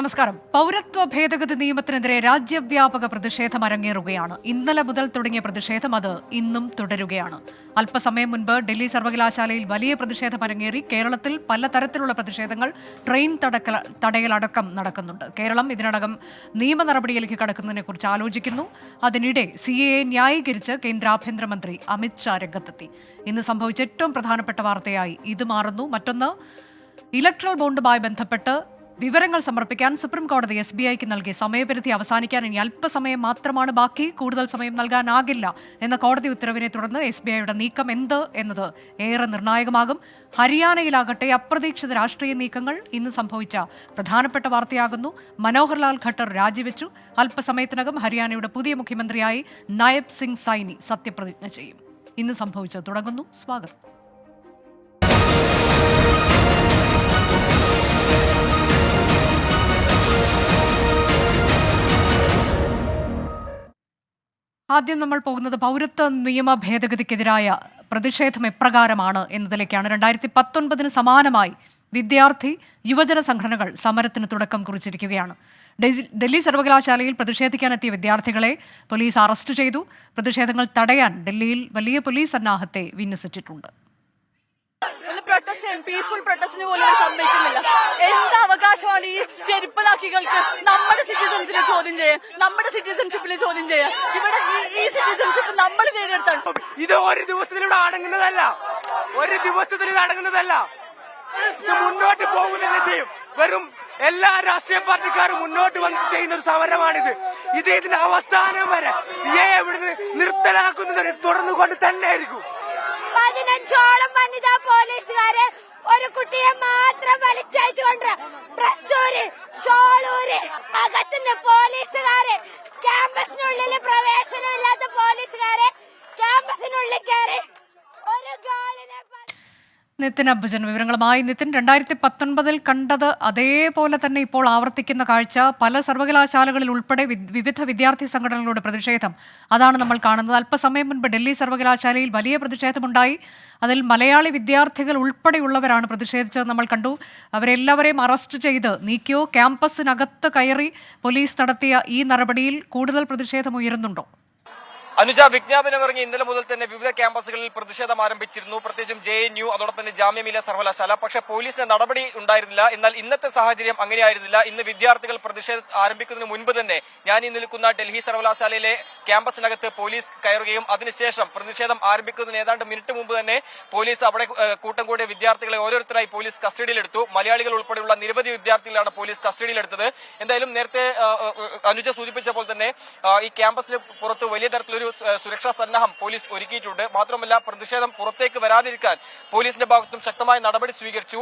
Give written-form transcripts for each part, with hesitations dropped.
നമസ്കാരം. പൗരത്വ ഭേദഗതി നിയമത്തിനെതിരെ രാജ്യവ്യാപക പ്രതിഷേധം അരങ്ങേറുകയാണ്. ഇന്നലെ മുതൽ തുടങ്ങിയ പ്രതിഷേധം അത് ഇന്നും തുടരുകയാണ്. അല്പസമയം മുൻപ് ഡൽഹി സർവകലാശാലയിൽ വലിയ പ്രതിഷേധം അരങ്ങേറി. കേരളത്തിൽ പലതരത്തിലുള്ള പ്രതിഷേധങ്ങൾ, ട്രെയിൻ തടയലടക്കം നടക്കുന്നുണ്ട്. കേരളം ഇതിനകം നിയമ നടപടിയിലേക്ക് കടക്കുന്നതിനെക്കുറിച്ച് ആലോചിക്കുന്നു. അതിനിടെ CAA ന്യായീകരിച്ച് കേന്ദ്ര ആഭ്യന്തരമന്ത്രി അമിത് ഷാ രംഗത്തെത്തി. ഇന്ന് സംഭവിച്ച ഏറ്റവും പ്രധാനപ്പെട്ട വാർത്തയായി ഇത് മാറുന്നു. മറ്റൊന്ന്, ഇലക്ട്രൽ ബോണ്ടുമായി ബന്ധപ്പെട്ട് വിവരങ്ങൾ സമർപ്പിക്കാൻ സുപ്രീം കോടതി SBIക്ക് നൽകിയ സമയപരിധി അവസാനിക്കാൻ ഇനി അല്പസമയം മാത്രമാണ് ബാക്കി. കൂടുതൽ സമയം നൽകാനാകില്ല എന്ന കോടതി ഉത്തരവിനെ തുടർന്ന് SBIയുടെ നീക്കം എന്ത് എന്നത് ഏറെ നിർണായകമാകും. ഹരിയാനയിലാകട്ടെ അപ്രതീക്ഷിത രാഷ്ട്രീയ നീക്കങ്ങൾ ഇന്ന് സംഭവിച്ച പ്രധാനപ്പെട്ട വാർത്തയാകുന്നു. മനോഹർലാൽ ഖട്ടർ രാജിവെച്ചു. അല്പസമയത്തിനകം ഹരിയാനയുടെ പുതിയ മുഖ്യമന്ത്രിയായി നായബ് സിംഗ് സൈനി സത്യപ്രതിജ്ഞ ചെയ്യും. ഇന്ന് സംഭവിച്ചത് തുടങ്ങുന്നു. സ്വാഗതം. ആദ്യം നമ്മൾ പോകുന്നത് പൗരത്വ നിയമ ഭേദഗതിക്കെതിരായ പ്രതിഷേധം എപ്രകാരമാണ് എന്നതിലേക്കാണ്. 2019 സമാനമായി വിദ്യാർത്ഥി യുവജന സംഘടനകൾ സമരത്തിന് തുടക്കം കുറിച്ചിരിക്കുകയാണ്. ഡൽഹി സർവകലാശാലയിൽ പ്രതിഷേധിക്കാനെത്തിയ വിദ്യാർത്ഥികളെ പോലീസ് അറസ്റ്റ് ചെയ്തു. പ്രതിഷേധങ്ങൾ തടയാൻ ഡൽഹിയിൽ വലിയ പോലീസ് സന്നാഹത്തെ വിന്യസിച്ചിട്ടുണ്ട്. പീസ്ഫുൾ പ്രൊട്ടസ്റ്റിന് പോലും സമ്മതിക്കുന്നില്ല. എന്ത് അവകാശമാണ് ഈ ചെരുപ്പലാക്കികൾക്ക് നമ്മുടെ സിറ്റിസൺസിനെ ചോദ്യം ചെയ്യാൻ, നമ്മുടെ സിറ്റിസൺഷിപ്പിനെ ചോദ്യം ചെയ്യാൻ? ഇവിടെ ഈ സിറ്റിസൺഷിപ്പ് നമ്മൾ നേടിയെടുത്താണ്. ഇത് ഒരു ദിവസത്തിലൂടെ അടങ്ങുന്നതല്ല, ഒരു ദിവസത്തിൽ അടങ്ങുന്നതല്ല. ഇത് മുന്നോട്ട് പോകുന്നത് ചെയ്യും. വെറും എല്ലാ രാഷ്ട്രീയ പാർട്ടിക്കാരും മുന്നോട്ട് വന്ന് ചെയ്യുന്ന ഒരു സമരമാണിത്. ഇതിന്റെ അവസാനം വരെ CAA ഇവിടുന്ന് നിർത്തലാക്കുന്നത് തുടർന്നുകൊണ്ട് തന്നെ ആയിരിക്കും. 15ഓളം വനിതാ പോലീസുകാരെ ഒരു കുട്ടിയെ മാത്രം വലിച്ചയച്ചുകൊണ്ട് ഡ്രസ്സൂര് ഷോളൂര് അകത്തുനിന്ന് പോലീസുകാരെ, ക്യാമ്പസിനുള്ളിൽ പ്രവേശനമില്ലാത്ത പോലീസുകാരെ ക്യാമ്പസിനുള്ളിൽ കയറി ഒരു ഗേളിനെ. നിതിൻ അംബുജൻ വിവരങ്ങളുമായി. നിതിൻ, 2019 കണ്ടത് അതേപോലെ തന്നെ ഇപ്പോൾ ആവർത്തിക്കുന്ന കാഴ്ച. പല സർവകലാശാലകളിൽ ഉൾപ്പെടെ വിവിധ വിദ്യാർത്ഥി സംഘടനകളുടെ പ്രതിഷേധം അതാണ് നമ്മൾ കാണുന്നത്. അല്പസമയം മുൻപ് ഡൽഹി സർവകലാശാലയിൽ വലിയ പ്രതിഷേധമുണ്ടായി. അതിൽ മലയാളി വിദ്യാർത്ഥികൾ ഉൾപ്പെടെയുള്ളവരാണ് പ്രതിഷേധിച്ചത് നമ്മൾ കണ്ടു. അവരെല്ലാവരെയും അറസ്റ്റ് ചെയ്ത് നീക്കിയോ? ക്യാമ്പസിനകത്ത് കയറി പോലീസ് നടത്തിയ ഈ നടപടിയിൽ കൂടുതൽ പ്രതിഷേധം ഉയരുന്നുണ്ടോ? അനുജ, വിജ്ഞാപനം ഇറങ്ങി ഇന്നലെ മുതൽ തന്നെ വിവിധ ക്യാമ്പസുകളിൽ പ്രതിഷേധം ആരംഭിച്ചിരുന്നു. പ്രത്യേകിച്ചും JNU, അതോടൊപ്പം തന്നെ ജാമ്യ മിലിയ സർവകലാശാല. പക്ഷേ പോലീസിന് നടപടി ഉണ്ടായിരുന്നില്ല. എന്നാൽ ഇന്നത്തെ സാഹചര്യം അങ്ങനെയായിരുന്നില്ല. ഇന്ന് വിദ്യാർത്ഥികൾ പ്രതിഷേധം ആരംഭിക്കുന്നതിന് മുൻപ് തന്നെ ഞാൻ ഈ നിൽക്കുന്ന ഡൽഹി സർവകലാശാലയിലെ ക്യാമ്പസിനകത്ത് പോലീസ് കയറുകയും അതിനുശേഷം പ്രതിഷേധം ആരംഭിക്കുന്നതിന് ഏതാണ്ട് മിനിറ്റ് മുമ്പ് തന്നെ പോലീസ് അവിടെ കൂട്ടം കൂടിയ വിദ്യാർത്ഥികളെ ഓരോരുത്തരായി പോലീസ് കസ്റ്റഡിയിലെടുത്തു. മലയാളികൾ ഉൾപ്പെടെയുള്ള നിരവധി വിദ്യാർത്ഥികളാണ് പോലീസ് കസ്റ്റഡിയിലെടുത്തത്. എന്തായാലും നേരത്തെ അനുജ സൂചിപ്പിച്ച പോലെ തന്നെ ഈ ക്യാമ്പസിന് പുറത്ത് വലിയ തരത്തിലൊരു സുരക്ഷാ സന്നാഹം പോലീസ് ഒരുക്കിയിട്ടുണ്ട്. മാത്രമല്ല, പ്രതിഷേധം പുറത്തേക്ക് വരാതിരിക്കാൻ പോലീസിന്റെ ഭാഗത്തും ശക്തമായ നടപടി സ്വീകരിച്ചു.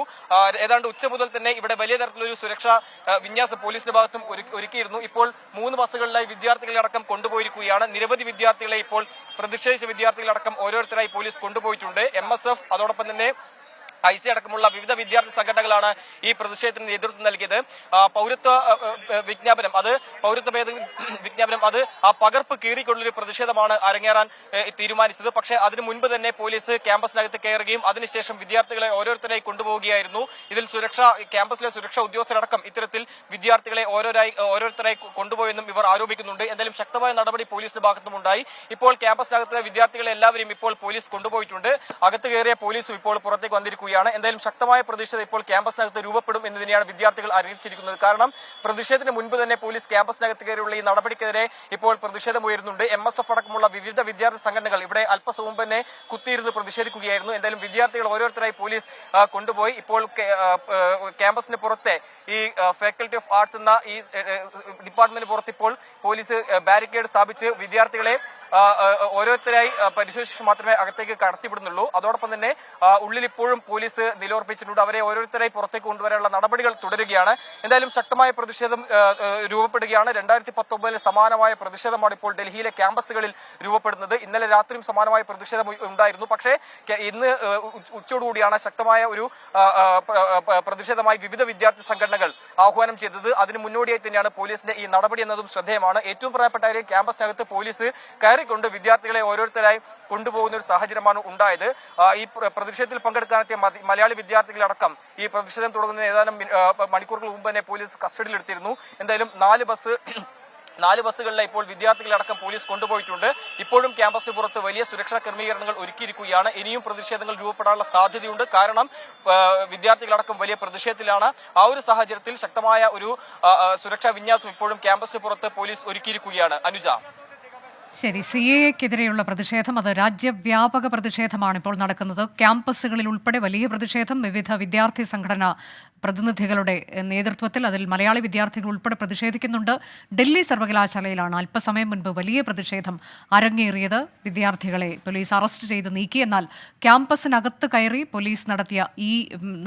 ഏതാണ്ട് ഉച്ച മുതൽ തന്നെ ഇവിടെ വലിയ തരത്തിലൊരു സുരക്ഷാ വിന്യാസം പോലീസിന്റെ ഭാഗത്തും ഒരുക്കിയിരുന്നു. ഇപ്പോൾ 3 ബസ്സുകളിലായി വിദ്യാർത്ഥികളടക്കം കൊണ്ടുപോയിരിക്കുകയാണ്. നിരവധി വിദ്യാർത്ഥികളെ ഇപ്പോൾ പ്രതിഷേധിച്ച വിദ്യാർത്ഥികളടക്കം ഓരോരുത്തരായി പോലീസ് കൊണ്ടുപോയിട്ടുണ്ട്. MSF, അതോടൊപ്പം തന്നെ IC അടക്കമുള്ള വിവിധ വിദ്യാർത്ഥി സംഘടനകളാണ് ഈ പ്രതിഷേധത്തിന് നേതൃത്വം നൽകിയത്. പൗരത്വ വിജ്ഞാപനം, അത് പൗരത്വ ഭേദഗതി വിജ്ഞാപനം, അത് ആ പകർപ്പ് കീറിക്കൊണ്ടൊരു പ്രതിഷേധമാണ് അരങ്ങേറാൻ തീരുമാനിച്ചത്. പക്ഷേ അതിനു മുൻപ് തന്നെ പോലീസ് ക്യാമ്പസിനകത്ത് കയറുകയും അതിനുശേഷം വിദ്യാർത്ഥികളെ ഓരോരുത്തരായി കൊണ്ടുപോവുകയായിരുന്നു. ഇതിൽ ക്യാമ്പസിലെ സുരക്ഷാ ഉദ്യോഗസ്ഥരടക്കം ഇത്തരത്തിൽ വിദ്യാർത്ഥികളെ ഓരോരുത്തരായി കൊണ്ടുപോയെന്നും ഇവർ ആരോപിക്കുന്നുണ്ട്. എന്തായാലും ശക്തമായ നടപടി പോലീസിന്റെ ഭാഗത്തുമുണ്ടായി. ഇപ്പോൾ ക്യാമ്പസിനകത്തെ വിദ്യാർത്ഥികളെ എല്ലാവരെയും ഇപ്പോൾ പോലീസ് കൊണ്ടുപോയിട്ടുണ്ട്. അകത്ത് കയറിയ പോലീസും ഇപ്പോൾ പുറത്തേക്ക് വന്നിരിക്കുകയാണ്. എന്തായാലും ശക്തമായ പ്രതിഷേധം ഇപ്പോൾ ക്യാമ്പസിനകത്ത് രൂപപ്പെടും എന്ന് തന്നെയാണ് വിദ്യാർത്ഥികൾ അറിയിച്ചിരിക്കുന്നത്. കാരണം പ്രതിഷേധത്തിന് മുൻപ് തന്നെ പോലീസ് ക്യാമ്പസിനകത്ത് കയറിയുള്ള ഈ നടപടിക്കെതിരെ ഇപ്പോൾ പ്രതിഷേധം ഉയരുന്നുണ്ട്. MSF അടക്കമുള്ള വിവിധ വിദ്യാർത്ഥി സംഘടനകൾ ഇവിടെ അല്പസം മുമ്പ് തന്നെ കുത്തിയിരുന്ന് പ്രതിഷേധിക്കുകയായിരുന്നു. എന്തായാലും വിദ്യാർത്ഥികൾ ഓരോരുത്തരായി പോലീസ് കൊണ്ടുപോയി. ഇപ്പോൾ ക്യാമ്പസിന് പുറത്തെ ഈ ഫാക്കൽറ്റി ഓഫ് ആർട്സ് എന്ന ഈ ഡിപ്പാർട്ട്മെന്റിന് പുറത്ത് ഇപ്പോൾ പോലീസ് ബാരിക്കേഡ് സ്ഥാപിച്ച് വിദ്യാർത്ഥികളെ ഓരോരുത്തരായി പരിശോധിച്ച ശേഷം മാത്രമേ അകത്തേക്ക് കടത്തിവിടുന്നുള്ളൂ. അതോടൊപ്പം തന്നെ ഉള്ളിൽ ഇപ്പോഴും പോലീസ് നിലയുറപ്പിച്ചിട്ടുണ്ട്. അവരെ ഓരോരുത്തരായി പുറത്തേക്ക് കൊണ്ടുവരാനുള്ള നടപടികൾ തുടരുകയാണ്. എന്തായാലും ശക്തമായ പ്രതിഷേധം രൂപപ്പെടുകയാണ്. 2019 സമാനമായ പ്രതിഷേധമാണ് ഇപ്പോൾ ഡൽഹിയിലെ ക്യാമ്പസുകളിൽ രൂപപ്പെടുന്നത്. ഇന്നലെ രാത്രിയും സമാനമായ പ്രതിഷേധം ഉണ്ടായിരുന്നു. പക്ഷേ ഇന്ന് ഉച്ചയോടുകൂടിയാണ് ശക്തമായ ഒരു പ്രതിഷേധമായി വിവിധ വിദ്യാർത്ഥി സംഘടനകൾ ആഹ്വാനം ചെയ്തത്. അതിന് മുന്നോടിയായി തന്നെയാണ് പോലീസിന്റെ ഈ നടപടി എന്നതും ശ്രദ്ധേയമാണ്. ഏറ്റവും പ്രധാനപ്പെട്ട കാര്യം, ക്യാമ്പസിനകത്ത് പോലീസ് കയറിക്കൊണ്ട് വിദ്യാർത്ഥികളെ ഓരോരുത്തരായി കൊണ്ടുപോകുന്ന ഒരു സാഹചര്യമാണ് ഉണ്ടായത്. ഈ പ്രതിഷേധത്തിൽ പങ്കെടുക്കാനെത്തിയ മലയാളി വിദ്യാർത്ഥികളടക്കം ഈ പ്രതിഷേധം തുടങ്ങുന്ന ഏതാനും മണിക്കൂറുകൾ മുമ്പ് തന്നെ പോലീസ് കസ്റ്റഡിയിലെടുത്തിരുന്നു. എന്തായാലും 4 ബസ്സുകളിലെ ഇപ്പോൾ വിദ്യാർത്ഥികളടക്കം പോലീസ് കൊണ്ടുപോയിട്ടുണ്ട്. ഇപ്പോഴും ക്യാമ്പസിന് പുറത്ത് വലിയ സുരക്ഷാ ക്രമീകരണങ്ങൾ ഒരുക്കിയിരിക്കുകയാണ്. ഇനിയും പ്രതിഷേധങ്ങൾ രൂപപ്പെടാനുള്ള സാധ്യതയുണ്ട്. കാരണം വിദ്യാർത്ഥികളടക്കം വലിയ പ്രതിഷേധത്തിലാണ്. ആ ഒരു സാഹചര്യത്തിൽ ശക്തമായ ഒരു സുരക്ഷാ വിന്യാസം ഇപ്പോഴും ക്യാമ്പസിന് പുറത്ത് പോലീസ് ഒരുക്കിയിരിക്കുകയാണ്. അനുജ, ശരി, CAA-ക്കെതിരെയുള്ള പ്രതിഷേധം അത് രാജ്യവ്യാപക പ്രതിഷേധമാണ് ഇപ്പോൾ നടക്കുന്നത്. ക്യാമ്പസുകളിൽ ഉൾപ്പെടെ വലിയ പ്രതിഷേധം. വിവിധ വിദ്യാർത്ഥി സംഘടനാ പ്രതിനിധികളുടെ നേതൃത്വത്തിൽ അതിൽ മലയാളി വിദ്യാർത്ഥികൾ ഉൾപ്പെടെ പ്രതിഷേധിക്കുന്നുണ്ട്. ഡൽഹി സർവകലാശാലയിലാണ് അല്പസമയം മുൻപ് വലിയ പ്രതിഷേധം അരങ്ങേറിയത്. വിദ്യാർത്ഥികളെ പോലീസ് അറസ്റ്റ് ചെയ്ത് നീക്കി. എന്നാൽ ക്യാമ്പസിനകത്ത് കയറി പോലീസ് നടത്തിയ ഈ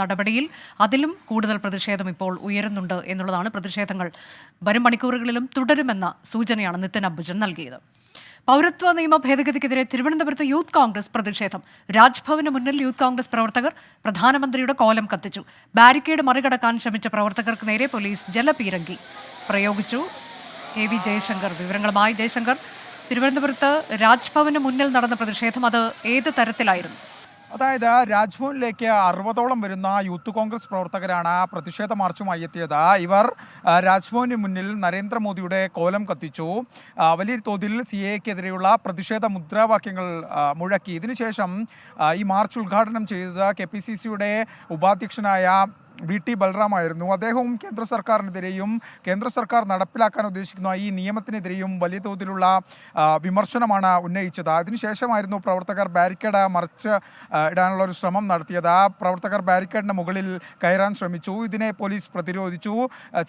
നടപടിയിൽ അതിലും കൂടുതൽ പ്രതിഷേധം ഇപ്പോൾ ഉയരുന്നുണ്ട് എന്നുള്ളതാണ്. പ്രതിഷേധങ്ങൾ വരും മണിക്കൂറുകളിലും തുടരുമെന്ന സൂചനയാണ് നിതിൻ അംബുജൻ നൽകിയത്. പൗരത്വ നിയമ ഭേദഗതിക്കെതിരെ തിരുവനന്തപുരത്ത് യൂത്ത് കോൺഗ്രസ് പ്രതിഷേധം. രാജ്ഭവന് മുന്നിൽ യൂത്ത് കോൺഗ്രസ് പ്രവർത്തകർ പ്രധാനമന്ത്രിയുടെ കോലം കത്തിച്ചു. ബാരിക്കേഡ് മറികടക്കാൻ ശ്രമിച്ച പ്രവർത്തകർക്ക് നേരെ പോലീസ് ജലപീരങ്കി പ്രയോഗിച്ചു. AV ജയശങ്കർ വിവരങ്ങളുമായി. ജയശങ്കർ, തിരുവനന്തപുരത്ത് രാജ്ഭവന് മുന്നിൽ നടന്ന പ്രതിഷേധം അത് ഏത് തരത്തിലായിരുന്നു? അതായത് രാജ്ഭവനിലേക്ക് 60ഓളം വരുന്ന യൂത്ത് കോൺഗ്രസ് പ്രവർത്തകരാണ് പ്രതിഷേധ മാർച്ചുമായി എത്തിയത്. ഇവർ രാജ്ഭവന് മുന്നിൽ നരേന്ദ്രമോദിയുടെ കോലം കത്തിച്ചു. വലിയ തോതിൽ CAA-ക്കെതിരെയുള്ള പ്രതിഷേധ മുദ്രാവാക്യങ്ങൾ മുഴക്കി. ഇതിനുശേഷം ഈ മാർച്ച് ഉദ്ഘാടനം ചെയ്തത് KPCC-യുടെ ഉപാധ്യക്ഷനായ VT ബൽറാമായിരുന്നു. അദ്ദേഹവും കേന്ദ്ര സർക്കാരിനെതിരെയും കേന്ദ്ര സർക്കാർ നടപ്പിലാക്കാൻ ഉദ്ദേശിക്കുന്ന ഈ നിയമത്തിനെതിരെയും വലിയ തോതിലുള്ള വിമർശനമാണ് ഉന്നയിച്ചത്. അതിനുശേഷമായിരുന്നു പ്രവർത്തകർ ബാരിക്കേഡ് മറിച്ച് ഇടാനുള്ള ഒരു ശ്രമം നടത്തിയത്. പ്രവർത്തകർ ബാരിക്കേഡിന് മുകളിൽ കയറാൻ ശ്രമിച്ചു. ഇതിനെ പോലീസ് പ്രതിരോധിച്ചു.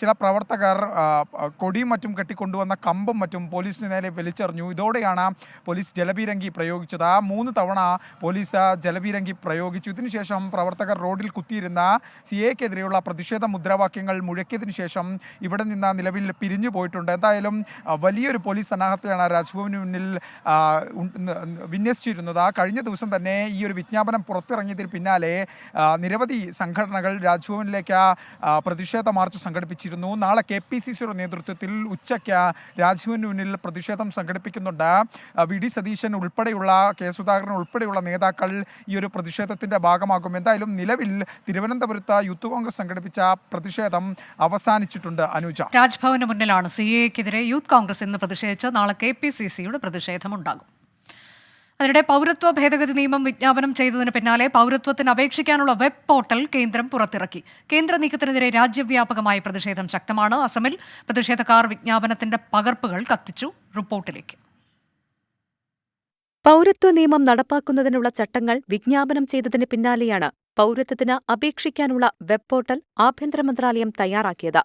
ചില പ്രവർത്തകർ കൊടിയും മറ്റും കെട്ടിക്കൊണ്ടുവന്ന കമ്പും മറ്റും പോലീസിന് നേരെ വലിച്ചെറിഞ്ഞു. ഇതോടെയാണ് പോലീസ് ജലപീരങ്കി പ്രയോഗിച്ചത്. 3 തവണ പോലീസ് ജലപീരങ്കി പ്രയോഗിച്ചു. ഇതിനുശേഷം പ്രവർത്തകർ റോഡിൽ കുത്തിയിരുന്ന CAA-ക്കെതിരെയുള്ള പ്രതിഷേധ മുദ്രാവാക്യങ്ങൾ മുഴക്കിയതിനു ശേഷം ഇവിടെ നിന്ന് നിലവിൽ പിരിഞ്ഞു പോയിട്ടുണ്ട്. എന്തായാലും വലിയൊരു പോലീസ് സന്നാഹത്തെയാണ് രാജ്ഭവന് മുന്നിൽ വിന്യസിച്ചിരുന്നത്. കഴിഞ്ഞ ദിവസം തന്നെ ഈ ഒരു വിജ്ഞാപനം പുറത്തിറങ്ങിയതിന് പിന്നാലെ നിരവധി സംഘടനകൾ രാജ്ഭവനിലേക്ക് പ്രതിഷേധ മാർച്ച് സംഘടിപ്പിച്ചിരുന്നു. നാളെ KPCC-യുടെ നേതൃത്വത്തിൽ ഉച്ചയ്ക്ക് രാജ്ഭവന് മുന്നിൽ പ്രതിഷേധം സംഘടിപ്പിക്കുന്നുണ്ട്. VD സതീശൻ ഉൾപ്പെടെയുള്ള K സുധാകരൻ ഉൾപ്പെടെയുള്ള നേതാക്കൾ ഈ ഒരു പ്രതിഷേധത്തിന്റെ ഭാഗമാകും. എന്തായാലും നിലവിൽ തിരുവനന്തപുരത്ത് യൂത്ത് കോൺഗ്രസ് സംഘടിപ്പിച്ച പ്രതിഷേധം അവസാനിച്ചിട്ടുണ്ട്. അനുജ, രാജ്ഭവന് മുന്നിലാണ് CAA-ക്കെതിരെ യൂത്ത് കോൺഗ്രസ് ഇന്ന് പ്രതിഷേധിച്ച് നാളെ KPCC-യുടെ പ്രതിഷേധമുണ്ടാകും. അതിനിടെ പൗരത്വ ഭേദഗതി നിയമം വിജ്ഞാപനം ചെയ്തതിന് പിന്നാലെ പൗരത്വത്തിന് അപേക്ഷിക്കാനുള്ള വെബ് പോർട്ടൽ കേന്ദ്രം പുറത്തിറക്കി. കേന്ദ്ര നീക്കത്തിനെതിരെ രാജ്യവ്യാപകമായ പ്രതിഷേധം ശക്തമാണ്. അസമിൽ പ്രതിഷേധക്കാർ വിജ്ഞാപനത്തിന്റെ പകർപ്പുകൾ കത്തിച്ചു. റിപ്പോർട്ടിലേക്ക്. പൗരത്വ നിയമം നടപ്പാക്കുന്നതിനുള്ള ചട്ടങ്ങൾ വിജ്ഞാപനം ചെയ്തതിന് പിന്നാലെയാണ് പൗരത്വത്തിന് അപേക്ഷിക്കാനുള്ള വെബ് പോർട്ടൽ ആഭ്യന്തര മന്ത്രാലയം തയ്യാറാക്കിയത്.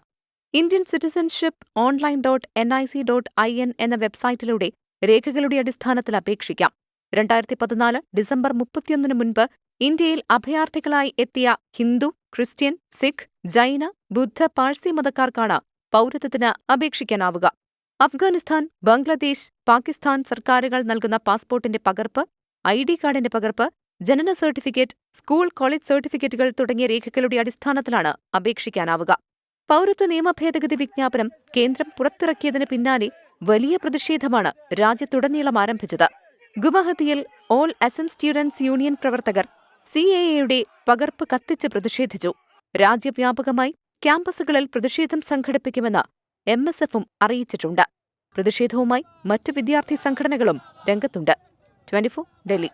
ഇന്ത്യൻ സിറ്റിസൺഷിപ്പ് online.nic.in എന്ന വെബ്സൈറ്റിലൂടെ രേഖകളുടെ അടിസ്ഥാനത്തിൽ അപേക്ഷിക്കാം. 2014 ഡിസംബർ 31 മുൻപ് ഇന്ത്യയിൽ അഭയാർത്ഥികളായി എത്തിയ ഹിന്ദു, ക്രിസ്ത്യൻ, സിഖ്, ജൈന, ബുദ്ധ, പാഴ്സി മതക്കാർക്കാണ് പൗരത്വത്തിന് അപേക്ഷിക്കാനാവുക. അഫ്ഗാനിസ്ഥാൻ, ബംഗ്ലാദേശ്, പാകിസ്ഥാൻ സർക്കാരുകൾ നൽകുന്ന പാസ്പോർട്ടിന്റെ പകർപ്പ്, ID കാർഡിന്റെ പകർപ്പ്, ജനന സർട്ടിഫിക്കറ്റ്, സ്കൂൾ കോളേജ് സർട്ടിഫിക്കറ്റുകൾ തുടങ്ങിയ രേഖകളുടെ അടിസ്ഥാനത്തിലാണ് അപേക്ഷിക്കാനാവുക. പൗരത്വ നിയമ ഭേദഗതി വിജ്ഞാപനം കേന്ദ്രം പുറത്തിറക്കിയതിന് പിന്നാലെ വലിയ പ്രതിഷേധമാണ് രാജ്യത്തുടനീളം ആരംഭിച്ചത്. ഗുവാഹത്തിയിൽ ഓൾ അസം സ്റ്റുഡന്റ്സ് യൂണിയൻ പ്രവർത്തകർ CAA-യുടെ പകർപ്പ് കത്തിച്ച് പ്രതിഷേധിച്ചു. രാജ്യവ്യാപകമായി ക്യാമ്പസുകളിൽ പ്രതിഷേധം സംഘടിപ്പിക്കുമെന്ന് MSF-ഉം അറിയിച്ചിട്ടുണ്ട്. പ്രതിഷേധവുമായി മറ്റ് വിദ്യാർത്ഥി സംഘടനകളും രംഗത്തുണ്ട്. 24 ഡൽഹി.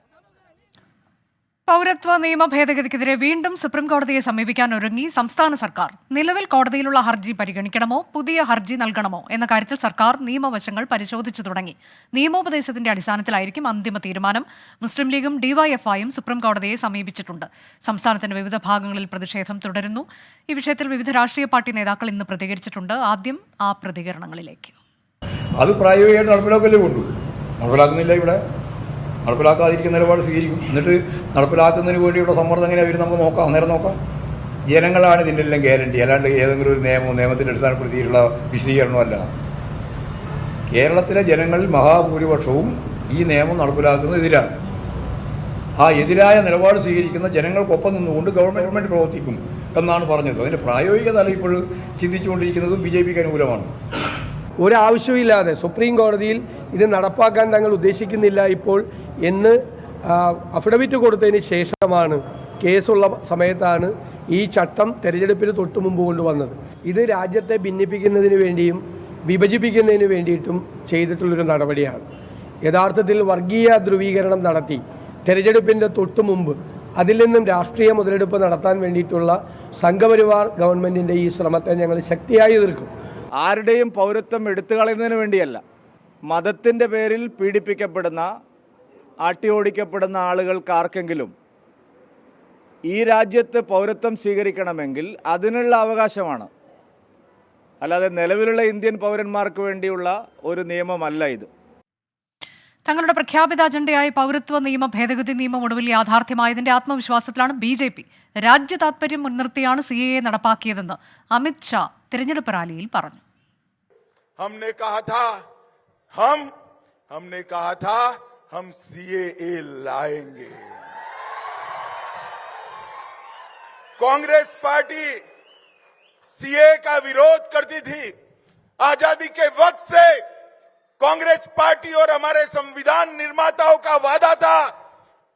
പൗരത്വ നിയമ ഭേദഗതിക്കെതിരെ വീണ്ടും സുപ്രീംകോടതിയെ സമീപിക്കാൻ ഒരുങ്ങി സംസ്ഥാന സർക്കാർ. നിലവിൽ കോടതിയിലുള്ള ഹർജി പരിഗണിക്കണമോ പുതിയ ഹർജി നൽകണമോ എന്ന കാര്യത്തിൽ സർക്കാർ നിയമവശങ്ങൾ പരിശോധിച്ചു തുടങ്ങി. നിയമോപദേശത്തിന്റെ അടിസ്ഥാനത്തിലായിരിക്കും അന്തിമ തീരുമാനം. മുസ്ലിം ലീഗും DYFI-യും സുപ്രീംകോടതിയെ സമീപിച്ചിട്ടുണ്ട്. സംസ്ഥാനത്തിന്റെ വിവിധ ഭാഗങ്ങളിൽ പ്രതിഷേധം തുടരുന്നു. ഈ വിഷയത്തിൽ വിവിധ രാഷ്ട്രീയ പാർട്ടി നേതാക്കൾ ഇന്ന് പ്രതികരിച്ചിട്ടുണ്ട്. ആദ്യം ആ പ്രതികരണങ്ങളിലേക്ക്. അത് പ്രായോഗികമായിട്ട് നടപ്പിലാക്കല്ലേ കൊണ്ടു നടപ്പിലാക്കുന്നില്ല. ഇവിടെ നടപ്പിലാക്കാതിരിക്കുന്ന നിലപാട് സ്വീകരിക്കും. എന്നിട്ട് നടപ്പിലാക്കുന്നതിന് വേണ്ടിയുള്ള സമ്മർദ്ദം എങ്ങനെ വരും നമുക്ക് നോക്കാം. അന്നേരം നോക്കാം. ജനങ്ങളാണ് ഇതിൻ്റെ എല്ലാം ഗ്യാരണ്ടി, അല്ലാണ്ട് ഏതെങ്കിലും ഒരു നിയമത്തിൻ്റെ അടിസ്ഥാനപ്പെടുത്തിയിട്ടുള്ള വിശദീകരണമല്ല. കേരളത്തിലെ ജനങ്ങളിൽ മഹാഭൂരിപക്ഷവും ഈ നിയമം നടപ്പിലാക്കുന്നതിനെതിരാണ്. ആ എതിരായ നിലപാട് സ്വീകരിക്കുന്ന ജനങ്ങൾക്കൊപ്പം നിന്നുകൊണ്ട് ഗവൺമെൻറ് പ്രവർത്തിക്കും എന്നാണ് പറഞ്ഞത്. അതിൻ്റെ പ്രായോഗിക തലം ഇപ്പോൾ ചിന്തിച്ചുകൊണ്ടിരിക്കുന്നതും BJPക്ക് അനുകൂലമാണ്. ഒരാവശ്യമില്ലാതെ സുപ്രീം കോടതിയിൽ ഇത് നടപ്പാക്കാൻ തങ്ങൾ ഉദ്ദേശിക്കുന്നില്ല ഇപ്പോൾ എന്ന് അഫിഡവിറ്റ് കൊടുത്തതിന് ശേഷമാണ് കേസുള്ള സമയത്താണ് ഈ ചട്ടം തെരഞ്ഞെടുപ്പിന് തൊട്ടു മുമ്പ് കൊണ്ടുവന്നത്. ഇത് രാജ്യത്തെ ഭിന്നിപ്പിക്കുന്നതിന് വേണ്ടിയും വിഭജിപ്പിക്കുന്നതിന് വേണ്ടിയിട്ടും ചെയ്തിട്ടുള്ളൊരു നടപടിയാണ്. യഥാർത്ഥത്തിൽ വർഗീയ ധ്രുവീകരണം നടത്തി തെരഞ്ഞെടുപ്പിൻ്റെ തൊട്ടു മുമ്പ് അതിൽ നിന്നും രാഷ്ട്രീയ മുതലെടുപ്പ് നടത്താൻ വേണ്ടിയിട്ടുള്ള സംഘപരിവാർ ഗവൺമെൻറ്റിൻ്റെ ഈ ശ്രമത്തെ ഞങ്ങൾ ശക്തിയായി എതിർക്കും. ആരുടെയും പൗരത്വം എടുത്തു കളയുന്നതിന് വേണ്ടിയല്ല, മതത്തിൻ്റെ പേരിൽ പീഡിപ്പിക്കപ്പെടുന്ന, ആട്ടിയോടിക്കപ്പെടുന്ന ആളുകൾക്ക് ആർക്കെങ്കിലും ഈ രാജ്യത്ത് പൗരത്വം സ്വീകരിക്കണമെങ്കിൽ അതിനുള്ള അവകാശമാണ്. അല്ലാതെ നിലവിലുള്ള ഇന്ത്യൻ പൗരന്മാർക്ക് വേണ്ടിയുള്ള ഒരു നിയമമല്ല ഇത്. തങ്ങളുടെ പ്രഖ്യാപിത അജണ്ടയായ പൗരത്വ നിയമ ഭേദഗതി നിയമം ഒടുവിൽ യാഥാർത്ഥ്യമായതിന്റെ ആത്മവിശ്വാസത്തിലാണ് BJP. രാജ്യ താത്പര്യം മുൻനിർത്തിയാണ് CAA നടപ്പാക്കിയതെന്ന് അമിത് ഷാ തിരഞ്ഞെടുപ്പ് റാലിയിൽ പറഞ്ഞു. हमने कहा था हम CAA लाएंगे. कांग्रेस पार्टी CAA का विरोध करती थी. आजादी के वक्त से कांग्रेस पार्टी और हमारे संविधान निर्माताओं का वादा था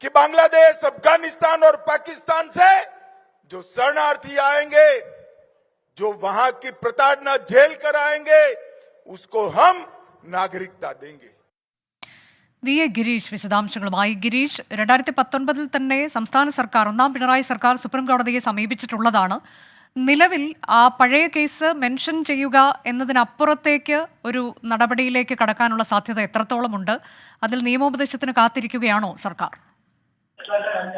कि बांग्लादेश, अफगानिस्तान और पाकिस्तान से जो शरणार्थी आएंगे, जो वहां की प्रताड़ना झेल कर आएंगे, उसको हम नागरिकता देंगे. VA ഗിരീഷ് വിശദാംശങ്ങളുമായി. ഗിരീഷ്, 2019 തന്നെ സംസ്ഥാന സർക്കാർ, ഒന്നാം പിണറായി സർക്കാർ സുപ്രീം കോടതിയെ സമീപിച്ചിട്ടുള്ളതാണ്. നിലവിൽ ആ പഴയ കേസ് മെൻഷൻ ചെയ്യുക എന്നതിനപ്പുറത്തേക്ക് ഒരു നടപടിയിലേക്ക് കടക്കാനുള്ള സാധ്യത എത്രത്തോളമുണ്ട്? അതിൽ നിയമോപദേശത്തിന് കാത്തിരിക്കുകയാണോ സർക്കാർ?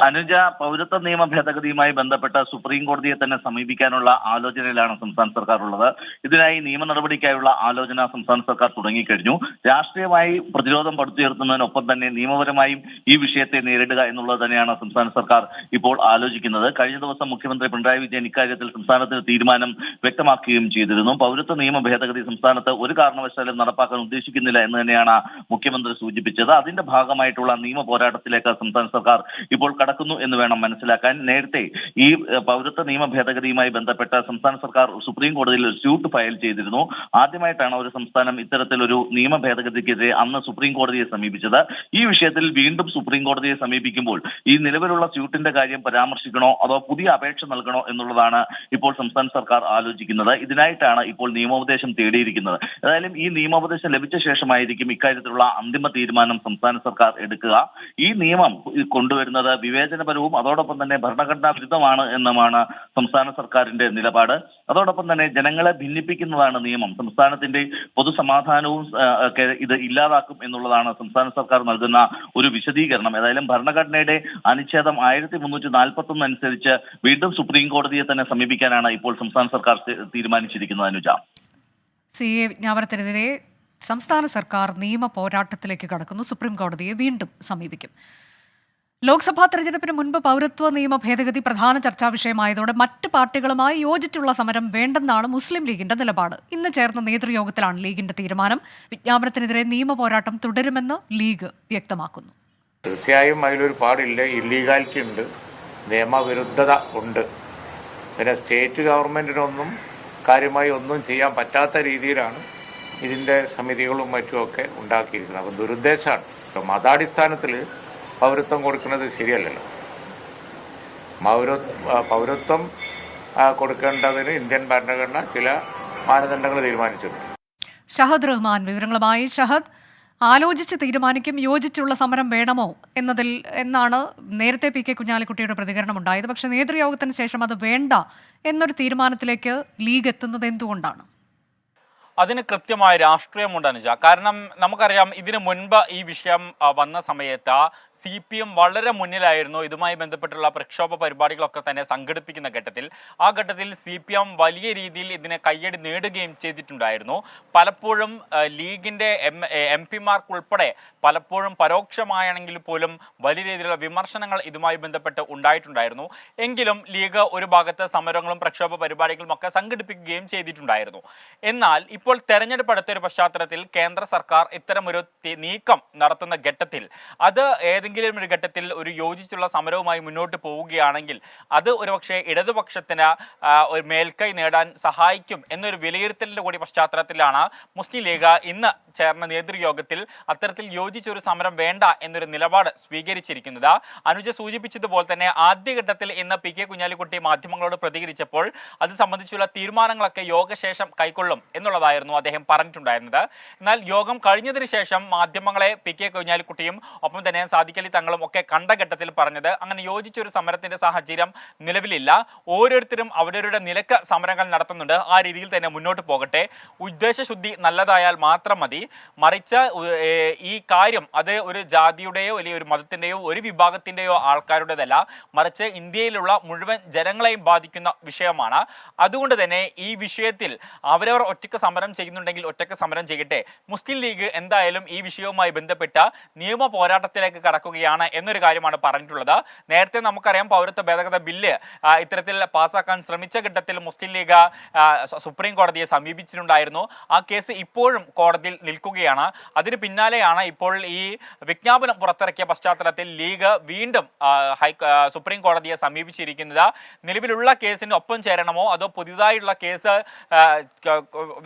അനുജ, പൗരത്വ നിയമ ഭേദഗതിയുമായി ബന്ധപ്പെട്ട സുപ്രീം കോടതിയെ തന്നെ സമീപിക്കാനുള്ള ആലോചനയിലാണ് സംസ്ഥാന സർക്കാർ ഉള്ളത്. ഇതിനായി നിയമ നടപടിക്കായുള്ള ആലോചന സംസ്ഥാന സർക്കാർ തുടങ്ങിക്കഴിഞ്ഞു. രാഷ്ട്രീയമായി പ്രതിരോധം പടുത്തുയർത്തുന്നതിനൊപ്പം തന്നെ നിയമപരമായും ഈ വിഷയത്തെ നേരിടുക എന്നുള്ളത് തന്നെയാണ് സംസ്ഥാന സർക്കാർ ഇപ്പോൾ ആലോചിക്കുന്നത്. കഴിഞ്ഞ ദിവസം മുഖ്യമന്ത്രി പിണറായി വിജയൻ ഇക്കാര്യത്തിൽ സംസ്ഥാനത്തിന് തീരുമാനം വ്യക്തമാക്കുകയും ചെയ്തിരുന്നു. പൗരത്വ നിയമ ഭേദഗതി സംസ്ഥാനത്ത് ഒരു കാരണവശാലും നടപ്പാക്കാൻ ഉദ്ദേശിക്കുന്നില്ല എന്ന് തന്നെയാണ് മുഖ്യമന്ത്രി സൂചിപ്പിച്ചത്. അതിന്റെ ഭാഗമായിട്ടുള്ള നിയമ പോരാട്ടത്തിലേക്ക് സംസ്ഥാന സർക്കാർ ഇപ്പോൾ കടക്കുന്നു എന്ന് വേണം മനസ്സിലാക്കാൻ. നേരത്തെ ഈ പൗരത്വ നിയമ ഭേദഗതിയുമായി ബന്ധപ്പെട്ട് സംസ്ഥാന സർക്കാർ സുപ്രീം കോടതിയിൽ ഒരു സ്യൂട്ട് ഫയൽ ചെയ്തിരുന്നു. ആദ്യമായിട്ടാണ് ഒരു സംസ്ഥാനം ഇത്തരത്തിലൊരു നിയമ ഭേദഗതിക്കെതിരെ അന്ന് സുപ്രീം കോടതിയെ സമീപിച്ചത്. ഈ വിഷയത്തിൽ വീണ്ടും സുപ്രീം കോടതിയെ സമീപിക്കുമ്പോൾ ഈ നിലവിലുള്ള സ്യൂട്ടിന്റെ കാര്യം പരാമർശിക്കണോ അതോ പുതിയ അപേക്ഷ നൽകണോ എന്നുള്ളതാണ് ഇപ്പോൾ സംസ്ഥാന സർക്കാർ ആലോചിക്കുന്നത്. ഇതിനായിട്ടാണ് ഇപ്പോൾ നിയമോപദേശം തേടിയിരിക്കുന്നത്. ഏതായാലും ഈ നിയമോപദേശം ലഭിച്ച ശേഷമായിരിക്കും ഇക്കാര്യത്തിലുള്ള അന്തിമ തീരുമാനം സംസ്ഥാന സർക്കാർ എടുക്കുക. ഈ നിയമം കൊണ്ടുവരുന്നത് വിവേചനപരവും അതോടൊപ്പം തന്നെ ഭരണഘടനാ വിരുദ്ധമാണ് എന്നുമാണ് സംസ്ഥാന സർക്കാരിന്റെ നിലപാട്. അതോടൊപ്പം തന്നെ ജനങ്ങളെ ഭിന്നിപ്പിക്കുന്നതാണ് നിയമം. സംസ്ഥാനത്തിന്റെ പൊതുസമാധാനവും ഒക്കെ ഇത് ഇല്ലാതാക്കും എന്നുള്ളതാണ് സംസ്ഥാന സർക്കാർ നൽകുന്ന ഒരു വിശദീകരണം. ഏതായാലും ഭരണഘടനയുടെ അനുച്ഛേദം 1341 അനുസരിച്ച് വീണ്ടും സുപ്രീം കോടതിയെ തന്നെ സമീപിക്കാനാണ് ഇപ്പോൾ സംസ്ഥാന സർക്കാർ തീരുമാനിച്ചിരിക്കുന്നത്. അനുജ, CAA വിജ്ഞാപനത്തിനെതിരെ സംസ്ഥാന സർക്കാർ നിയമ പോരാട്ടത്തിലേക്ക് കടക്കുന്നു. സുപ്രീം കോടതിയെ വീണ്ടും സമീപിക്കും. ലോക്സഭാ തെരഞ്ഞെടുപ്പിന് മുൻപ് പൗരത്വ നിയമ ഭേദഗതി പ്രധാന ചർച്ചാ വിഷയമായതോടെ മറ്റ് പാർട്ടികളുമായി യോജിച്ചുള്ള സമരം വേണ്ടെന്നാണ് മുസ്ലിം ലീഗിന്റെ നിലപാട്. ഇന്ന് ചേർന്ന നേതൃയോഗത്തിലാണ് ലീഗിന്റെ തീരുമാനം. വിജ്ഞാപനത്തിനെതിരെ നിയമ പോരാട്ടം തുടരുമെന്ന് ലീഗ് വ്യക്തമാക്കുന്നു. തീർച്ചയായും അതിലൊരു പാടില്ല, ഇല്ലീഗാലിറ്റി ഉണ്ട്, നിയമവിരുദ്ധത ഉണ്ട്. പിന്നെ സ്റ്റേറ്റ് ഗവൺമെൻറ്റിനൊന്നും കാര്യമായി ഒന്നും ചെയ്യാൻ പറ്റാത്ത രീതിയിലാണ് ഇതിൻ്റെ സമിതികളും മറ്റുമൊക്കെ ഉണ്ടാക്കിയിരിക്കുന്നത്. അപ്പം ദുരുദ്ദേശമാണ്. മതാടിസ്ഥാനത്തിൽ പൗരത്വം കൊടുക്കുന്നത് ശരിയല്ലല്ലോ. പൗരത്വം കൊടുക്കേണ്ടതിന് ഇന്ത്യൻ ഭരണഘടന ചില മാനദണ്ഡങ്ങൾ തീരുമാനിച്ചിട്ടുണ്ട്. ഷഹദ് റഹ്മാൻ വിവരങ്ങളുമായി. ഷഹദ്, ആലോചിച്ച് തീരുമാനിക്കും, യോജിച്ചുള്ള സമരം വേണമോ എന്നാണ് നേരത്തെ PK കുഞ്ഞാലിക്കുട്ടിയുടെ പ്രതികരണം ഉണ്ടായത്. പക്ഷേ നേതൃയോഗത്തിന് ശേഷം അത് വേണ്ട എന്നൊരു തീരുമാനത്തിലേക്ക് ലീഗ് എത്തുന്നത് എന്തുകൊണ്ടാണ്? അതിന് കൃത്യമായ രാഷ്ട്രീയമുണ്ട് അനുജ. കാരണം നമുക്കറിയാം, ഇതിനു മുൻപ് ഈ വിഷയം വന്ന സമയത്ത് CPM വളരെ മുന്നിലായിരുന്നു. ഇതുമായി ബന്ധപ്പെട്ടുള്ള പ്രക്ഷോഭ പരിപാടികളൊക്കെ തന്നെ സംഘടിപ്പിക്കുന്ന ഘട്ടത്തിൽ ആ ഘട്ടത്തിൽ CPM വലിയ രീതിയിൽ ഇതിനെ കയ്യടി നേടുകയും ചെയ്തിട്ടുണ്ടായിരുന്നു. പലപ്പോഴും ലീഗിന്റെ MP-മാർക്കുൾപ്പെടെ പലപ്പോഴും പരോക്ഷമായാണെങ്കിൽ പോലും വലിയ രീതിയിലുള്ള വിമർശനങ്ങൾ ഇതുമായി ബന്ധപ്പെട്ട് ഉണ്ടായിട്ടുണ്ടായിരുന്നു. എങ്കിലും ലീഗ് ഒരു ഭാഗത്ത് സമരങ്ങളും പ്രക്ഷോഭ പരിപാടികളും ഒക്കെ സംഘടിപ്പിക്കുകയും ചെയ്തിട്ടുണ്ടായിരുന്നു. എന്നാൽ ഇപ്പോൾ തെരഞ്ഞെടുപ്പ് അടുത്തൊരു പശ്ചാത്തലത്തിൽ കേന്ദ്ര സർക്കാർ ഇത്തരമൊരു നീക്കം നടത്തുന്ന ഘട്ടത്തിൽ അത് ഏതെങ്കിലും ഒരു ഘട്ടത്തിൽ ഒരു യോജിച്ചുള്ള സമരവുമായി മുന്നോട്ട് പോവുകയാണെങ്കിൽ അത് ഒരുപക്ഷെ ഇടതുപക്ഷത്തിന് ഒരു മേൽക്കൈ നേടാൻ സഹായിക്കും എന്നൊരു വിലയിരുത്തലിന്റെ കൂടി പശ്ചാത്തലത്തിലാണ് മുസ്ലിം ലീഗ് ഇന്ന് ചേർന്ന നേതൃയോഗത്തിൽ അത്തരത്തിൽ യോജിച്ചൊരു സമരം വേണ്ട എന്നൊരു നിലപാട് സ്വീകരിച്ചിരിക്കുന്നത്. അനുജ സൂചിപ്പിച്ചതുപോലെ തന്നെ ആദ്യഘട്ടത്തിൽ ഇന്ന് പി കെ കുഞ്ഞാലിക്കുട്ടി മാധ്യമങ്ങളോട് പ്രതികരിച്ചപ്പോൾ അത് സംബന്ധിച്ചുള്ള തീരുമാനങ്ങളൊക്കെ യോഗശേഷം കൈക്കൊള്ളും എന്നുള്ളതായിരുന്നു അദ്ദേഹം പറഞ്ഞിട്ടുണ്ടായിരുന്നത്. എന്നാൽ യോഗം കഴിഞ്ഞതിന് ശേഷം മാധ്യമങ്ങളെ പി കെ കുഞ്ഞാലിക്കുട്ടിയും ഒപ്പം തന്നെ സാദിഖ് അലി തങ്ങളും ഒക്കെ കണ്ട ഘട്ടത്തിൽ പറഞ്ഞത് അങ്ങനെ യോജിച്ചൊരു സമരത്തിന്റെ സാഹചര്യം നിലവിലില്ല, ഓരോരുത്തരും അവരവരുടെ നിലക്ക് സമരങ്ങൾ നടത്തുന്നുണ്ട്, ആ രീതിയിൽ തന്നെ മുന്നോട്ട് പോകട്ടെ, ഉദ്ദേശശുദ്ധി നല്ലതായാൽ മാത്രം മതി, മറിച്ച് ഈ കാര്യം അത് ഒരു ജാതിയുടെയോ അല്ലെങ്കിൽ ഒരു മതത്തിന്റെയോ ഒരു വിഭാഗത്തിന്റെയോ ആൾക്കാരുടേതല്ല, മറിച്ച് ഇന്ത്യയിലുള്ള മുഴുവൻ ജനങ്ങളെയും ബാധിക്കുന്ന വിഷയമാണ്. അതുകൊണ്ട് തന്നെ ഈ വിഷയത്തിൽ അവരവർ ഒറ്റയ്ക്ക് സമരം ചെയ്യുന്നുണ്ടെങ്കിൽ ഒറ്റയ്ക്ക് സമരം ചെയ്യട്ടെ. മുസ്ലിം ലീഗ് എന്തായാലും ഈ വിഷയവുമായി ബന്ധപ്പെട്ട നിയമ പോരാട്ടത്തിലേക്ക് കടക്കുകയാണ് എന്നൊരു കാര്യമാണ് പറഞ്ഞിട്ടുള്ളത്. നേരത്തെ നമുക്കറിയാം പൗരത്വ ഭേദഗതി ബില്ല് ഇത്തരത്തിൽ പാസ്സാക്കാൻ ശ്രമിച്ച ഘട്ടത്തിൽ മുസ്ലിം ലീഗ് സുപ്രീം കോടതിയെ സമീപിച്ചിട്ടുണ്ടായിരുന്നു. ആ കേസ് ഇപ്പോഴും കോടതിയിൽ നിൽക്കുകയാണ്. അതിന് പിന്നാലെയാണ് ഇപ്പോൾ ഈ വിജ്ഞാപനം പുറത്തിറക്കിയ പശ്ചാത്തലത്തിൽ ലീഗ് വീണ്ടും സുപ്രീം കോടതിയെ സമീപിച്ചിരിക്കുന്നത്. നിലവിലുള്ള കേസിന് ഒപ്പം ചേരണമോ അതോ പുതിയതായുള്ള കേസ്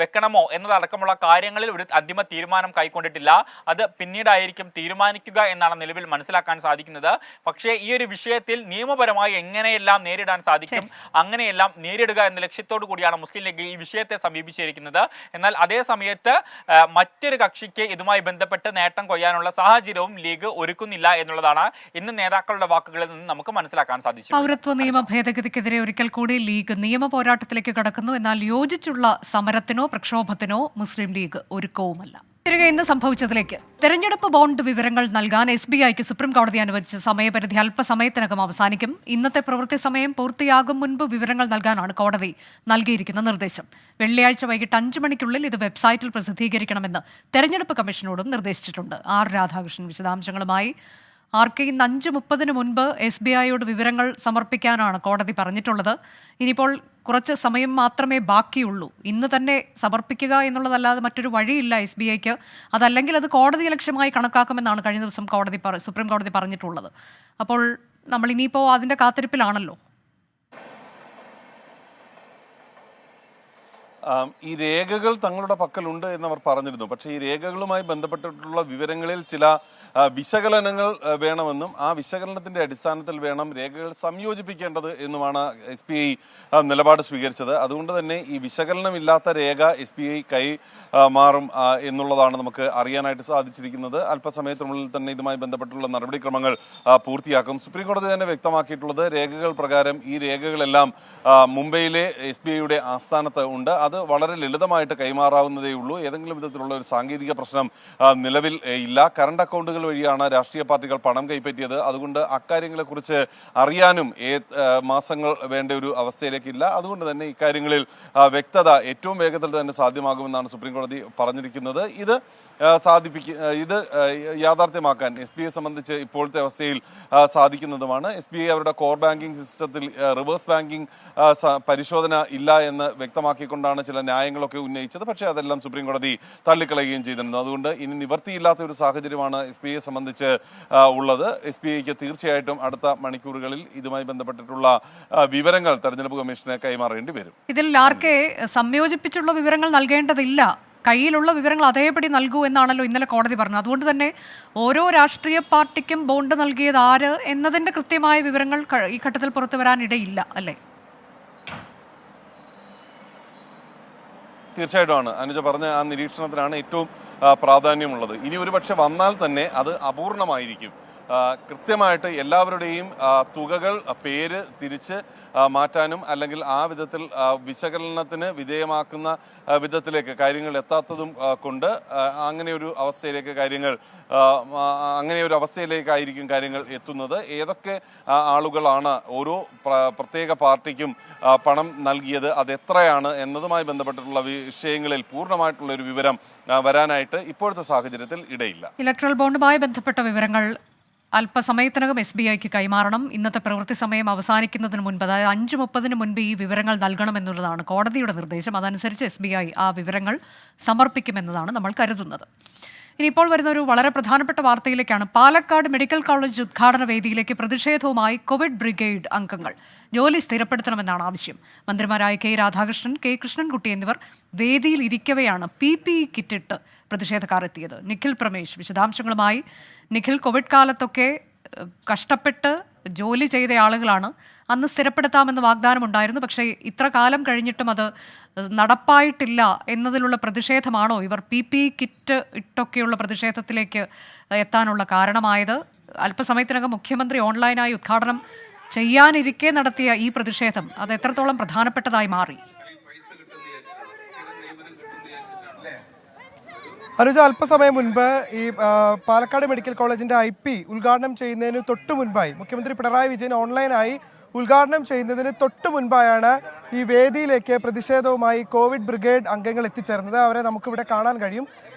വെക്കണമോ എന്നതടക്കമുള്ള കാര്യങ്ങളിൽ ഒരു അന്തിമ തീരുമാനം കൈക്കൊണ്ടിട്ടില്ല. അത് പിന്നീടായിരിക്കും തീരുമാനിക്കുക എന്നാണ് നിലവിൽ മനസ്സിലാക്കാൻ സാധിക്കുന്നത്. പക്ഷേ ഈ ഒരു വിഷയത്തിൽ നിയമപരമായി എങ്ങനെയെല്ലാം നേരിടാൻ സാധിക്കും അങ്ങനെയെല്ലാം നേരിടുക എന്ന ലക്ഷ്യത്തോടു കൂടിയാണ് മുസ്ലിം ലീഗ് ഈ വിഷയത്തെ സമീപിച്ചിരിക്കുന്നത്. എന്നാൽ അതേ സമയത്ത് മറ്റൊരു കക്ഷിക്ക് ഇതുമായി ബന്ധപ്പെട്ട് നേട്ടം കൊയ്യാനുള്ള സാഹചര്യവും ലീഗ് ഒരുക്കുന്നില്ല എന്നുള്ളതാണ് ഇന്ന് നേതാക്കളുടെ വാക്കുകളിൽ നിന്ന് നമുക്ക് മനസ്സിലാക്കാൻ സാധിച്ചു. പൗരത്വ നിയമ ഭേദഗതിക്കെതിരെ ഒരിക്കൽ കൂടി ലീഗ് നിയമ പോരാട്ടത്തിലേക്ക് കടക്കുന്നു. എന്നാൽ യോജിച്ചുള്ള സമരത്തിനോ പ്രക്ഷോഭത്തിനോ മുസ്ലിം ലീഗ് ഒരുക്കവുമല്ല. തിരികെ ഇന്ന് സംഭവിച്ചതിലേക്ക്. തെരഞ്ഞെടുപ്പ് ബോണ്ട് വിവരങ്ങൾ നൽകാൻ SBIക്ക് സുപ്രീം കോടതി അനുവദിച്ച സമയപരിധി അല്പസമയത്തിനകം അവസാനിക്കും. ഇന്നത്തെ പ്രവൃത്തി സമയം പൂർത്തിയാകും മുൻപ് വിവരങ്ങൾ നൽകാനാണ് കോടതി നൽകിയിരിക്കുന്ന നിർദ്ദേശം. വെള്ളിയാഴ്ച വൈകിട്ട് 5 മണിക്കുള്ളിൽ ഇത് വെബ്സൈറ്റിൽ പ്രസിദ്ധീകരിക്കണമെന്ന് തെരഞ്ഞെടുപ്പ് കമ്മീഷനോടും നിർദ്ദേശിച്ചിട്ടുണ്ട്. R രാധാകൃഷ്ണൻ വിശദാംശങ്ങളുമായി. ആർക്ക് ഇന്ന് 5:30 മുൻപ് SBIയോട് വിവരങ്ങൾ സമർപ്പിക്കാനാണ് കോടതി പറഞ്ഞിട്ടുള്ളത്. ഇനിയിപ്പോൾ കുറച്ച് സമയം മാത്രമേ ബാക്കിയുള്ളൂ. ഇന്ന് തന്നെ സമർപ്പിക്കുക എന്നുള്ളതല്ലാതെ മറ്റൊരു വഴിയില്ല SBIക്ക്. അതല്ലെങ്കിൽ അത് കോടതി ലക്ഷ്യമായി കണക്കാക്കുമെന്നാണ് കഴിഞ്ഞ ദിവസം സുപ്രീം കോടതി പറഞ്ഞിട്ടുള്ളത്. അപ്പോൾ നമ്മൾ ഇനിയിപ്പോൾ അതിൻ്റെ കാത്തിരിപ്പിലാണല്ലോ. ഈ രേഖകൾ തങ്ങളുടെ പക്കലുണ്ട് എന്നവർ പറഞ്ഞിരുന്നു. പക്ഷേ ഈ രേഖകളുമായി ബന്ധപ്പെട്ടിട്ടുള്ള വിവരങ്ങളിൽ ചില വിശകലനങ്ങൾ വേണമെന്നും ആ വിശകലനത്തിന്റെ അടിസ്ഥാനത്തിൽ വേണം രേഖകൾ സംയോജിപ്പിക്കേണ്ടത് എന്നുമാണ് SBI നിലപാട് സ്വീകരിച്ചത്. അതുകൊണ്ട് തന്നെ ഈ വിശകലനമില്ലാത്ത രേഖ SBI കൈമാറും എന്നുള്ളതാണ് നമുക്ക് അറിയാനായിട്ട് സാധിച്ചിരിക്കുന്നത്. അല്പസമയത്തിനുള്ളിൽ തന്നെ ഇതുമായി ബന്ധപ്പെട്ടുള്ള നടപടിക്രമങ്ങൾ പൂർത്തിയാക്കും. സുപ്രീം കോടതി തന്നെ വ്യക്തമാക്കിയിട്ടുള്ളത് രേഖകൾ പ്രകാരം ഈ രേഖകളെല്ലാം മുംബൈയിലെ SBIയുടെ ആസ്ഥാനത്ത് ഉണ്ട്. അത് വളരെ ലളിതമായിട്ട് കൈമാറാവുന്നതേ ഉള്ളൂ. ഏതെങ്കിലും വിധത്തിലുള്ള ഒരു സാങ്കേതിക പ്രശ്നം നിലവിൽ ഇല്ല. കറണ്ട് അക്കൗണ്ടുകൾ വഴിയാണ് രാഷ്ട്രീയ പാർട്ടികൾ പണം കൈപ്പറ്റിയത്. അതുകൊണ്ട് അക്കാര്യങ്ങളെക്കുറിച്ച് അറിയാനും മാസങ്ങൾ വേണ്ട ഒരു അവസ്ഥയിലേക്കില്ല. അതുകൊണ്ട് തന്നെ ഇക്കാര്യങ്ങളിൽ വ്യക്തത ഏറ്റവും വേഗത്തിൽ തന്നെ സാധ്യമാകുമെന്നാണ് സുപ്രീം കോടതി പറഞ്ഞിരിക്കുന്നത്. ഇത് യാഥാർത്ഥ്യമാക്കാൻ SBIയെ സംബന്ധിച്ച് ഇപ്പോഴത്തെ അവസ്ഥയിൽ സാധിക്കുന്നതുമാണ്. SBI അവരുടെ കോർ ബാങ്കിംഗ് സിസ്റ്റത്തിൽ റിവേഴ്സ് ബാങ്കിംഗ് പരിശോധന ഇല്ല എന്ന് വ്യക്തമാക്കിക്കൊണ്ടാണ് ചില ന്യായങ്ങളൊക്കെ ഉന്നയിച്ചത്. പക്ഷേ അതെല്ലാം സുപ്രീം കോടതി തള്ളിക്കളയുകയും ചെയ്തിരുന്നു. അതുകൊണ്ട് ഇനി നിവർത്തിയില്ലാത്ത ഒരു സാഹചര്യമാണ് SBIയെ സംബന്ധിച്ച് ഉള്ളത്. SBIക്ക് തീർച്ചയായിട്ടും അടുത്ത മണിക്കൂറുകളിൽ ഇതുമായി ബന്ധപ്പെട്ടിട്ടുള്ള വിവരങ്ങൾ തെരഞ്ഞെടുപ്പ് കമ്മീഷന് കൈമാറേണ്ടി വരും. ഇതിൽ ആർക്കെ സംയോജിപ്പിച്ചുള്ള വിവരങ്ങൾ നൽകേണ്ടതില്ല, കയ്യിലുള്ള വിവരങ്ങൾ അതേപടി നൽകൂ എന്നാണല്ലോ ഇന്നലെ കോടതി പറഞ്ഞത്. അതുകൊണ്ട് തന്നെ ഓരോ രാഷ്ട്രീയ പാർട്ടിക്കും ബോണ്ട് നൽകിയത് ആര് എന്നതിന്റെ കൃത്യമായ വിവരങ്ങൾ ഈ ഘട്ടത്തിൽ പുറത്തു വരാനിടയില്ല അല്ലേ? തീർച്ചയായിട്ടുമാണ് അനുജ പറഞ്ഞ ആ നിരീക്ഷണത്തിനാണ് ഏറ്റവും പ്രാധാന്യമുള്ളത്. ഇനി ഒരുപക്ഷെ വന്നാൽ തന്നെ അത് അപൂർണമായിരിക്കും. കൃത്യമായിട്ട് എല്ലാവരുടെയും തുകകൾ പേര് തിരിച്ച് മാറ്റാനും അല്ലെങ്കിൽ ആ വിധത്തിൽ വിശകലനത്തിന് വിധേയമാക്കുന്ന വിധത്തിലേക്ക് കാര്യങ്ങൾ എത്താത്തതും കൊണ്ട് അങ്ങനെ ഒരു അവസ്ഥയിലേക്കായിരിക്കും കാര്യങ്ങൾ എത്തുന്നത്. ഏതൊക്കെ ആളുകളാണ് ഓരോ പ്രത്യേക പാർട്ടിക്കും പണം നൽകിയത്, അതെത്രയാണ് എന്നതുമായി ബന്ധപ്പെട്ടിട്ടുള്ള വിഷയങ്ങളിൽ പൂർണ്ണമായിട്ടുള്ള ഒരു വിവരം വരാനായിട്ട് ഇപ്പോഴത്തെ സാഹചര്യത്തിൽ ഇടയില്ല. ഇലക്ട്രൽ ബോണ്ടുമായി ബന്ധപ്പെട്ട വിവരങ്ങൾ അല്പസമയത്തിനകം SBIക്ക് കൈമാറണം. ഇന്നത്തെ പ്രവൃത്തി സമയം അവസാനിക്കുന്നതിന് മുൻപ്, അതായത് 5:30 മുൻപ് ഈ വിവരങ്ങൾ നൽകണമെന്നുള്ളതാണ് കോടതിയുടെ നിർദ്ദേശം. അതനുസരിച്ച് SBI ആ വിവരങ്ങൾ സമർപ്പിക്കുമെന്നതാണ് നമ്മൾ കരുതുന്നത്. ഇനിയിപ്പോൾ വരുന്ന ഒരു വളരെ പ്രധാനപ്പെട്ട വാർത്തയിലേക്കാണ്. പാലക്കാട് മെഡിക്കൽ കോളേജ് ഉദ്ഘാടന വേദിയിലേക്ക് പ്രതിഷേധവുമായി കോവിഡ് ബ്രിഗേഡ് അംഗങ്ങൾ. ജോലി സ്ഥിരപ്പെടുത്തണമെന്നാണ് ആവശ്യം. മന്ത്രിമാരായ കെ രാധാകൃഷ്ണൻ, കെ കൃഷ്ണൻകുട്ടി എന്നിവർ വേദിയിൽ ഇരിക്കവെയാണ് PPE കിറ്റിട്ട് പ്രതിഷേധക്കാർ എത്തിയത്. നിഖിൽ പ്രമേശ് വിശദാംശങ്ങളുമായി. നിഖിൽ, കോവിഡ് കാലത്തൊക്കെ കഷ്ടപ്പെട്ട് ജോലി ചെയ്ത ആളുകളാണ്. അന്ന് സ്ഥിരപ്പെടുത്താമെന്ന് വാഗ്ദാനമുണ്ടായിരുന്നു. പക്ഷേ ഇത്ര കാലം കഴിഞ്ഞിട്ടും അത് നടപ്പായിട്ടില്ല എന്നതിലുള്ള പ്രതിഷേധമാണോ ഇവർ PPE കിറ്റ് ഇട്ടൊക്കെയുള്ള പ്രതിഷേധത്തിലേക്ക് എത്താനുള്ള കാരണമായത്? അല്പസമയത്തിനകം മുഖ്യമന്ത്രി ഓൺലൈനായി ഉദ്ഘാടനം ചെയ്യാനിരിക്കെ നടത്തിയ ഈ പ്രതിഷേധം അത് എത്രത്തോളം പ്രധാനപ്പെട്ടതായി മാറി? അനുജ, അല്പസമയം മുൻപ് ഈ പാലക്കാട് മെഡിക്കൽ കോളേജിന്റെ IP ഉദ്ഘാടനം ചെയ്യുന്നതിന് തൊട്ടു മുൻപായി മുഖ്യമന്ത്രി പിണറായി വിജയൻ ഓൺലൈനായി ഉദ്ഘാടനം ചെയ്യുന്നതിന് തൊട്ടു മുൻപായാണ് ഈ വേദിയിലേക്ക് പ്രതിഷേധവുമായി കോവിഡ് ബ്രിഗേഡ് അംഗങ്ങൾ എത്തിച്ചേർന്നത്. അവരെ നമുക്കിവിടെ കാണാൻ കഴിയും.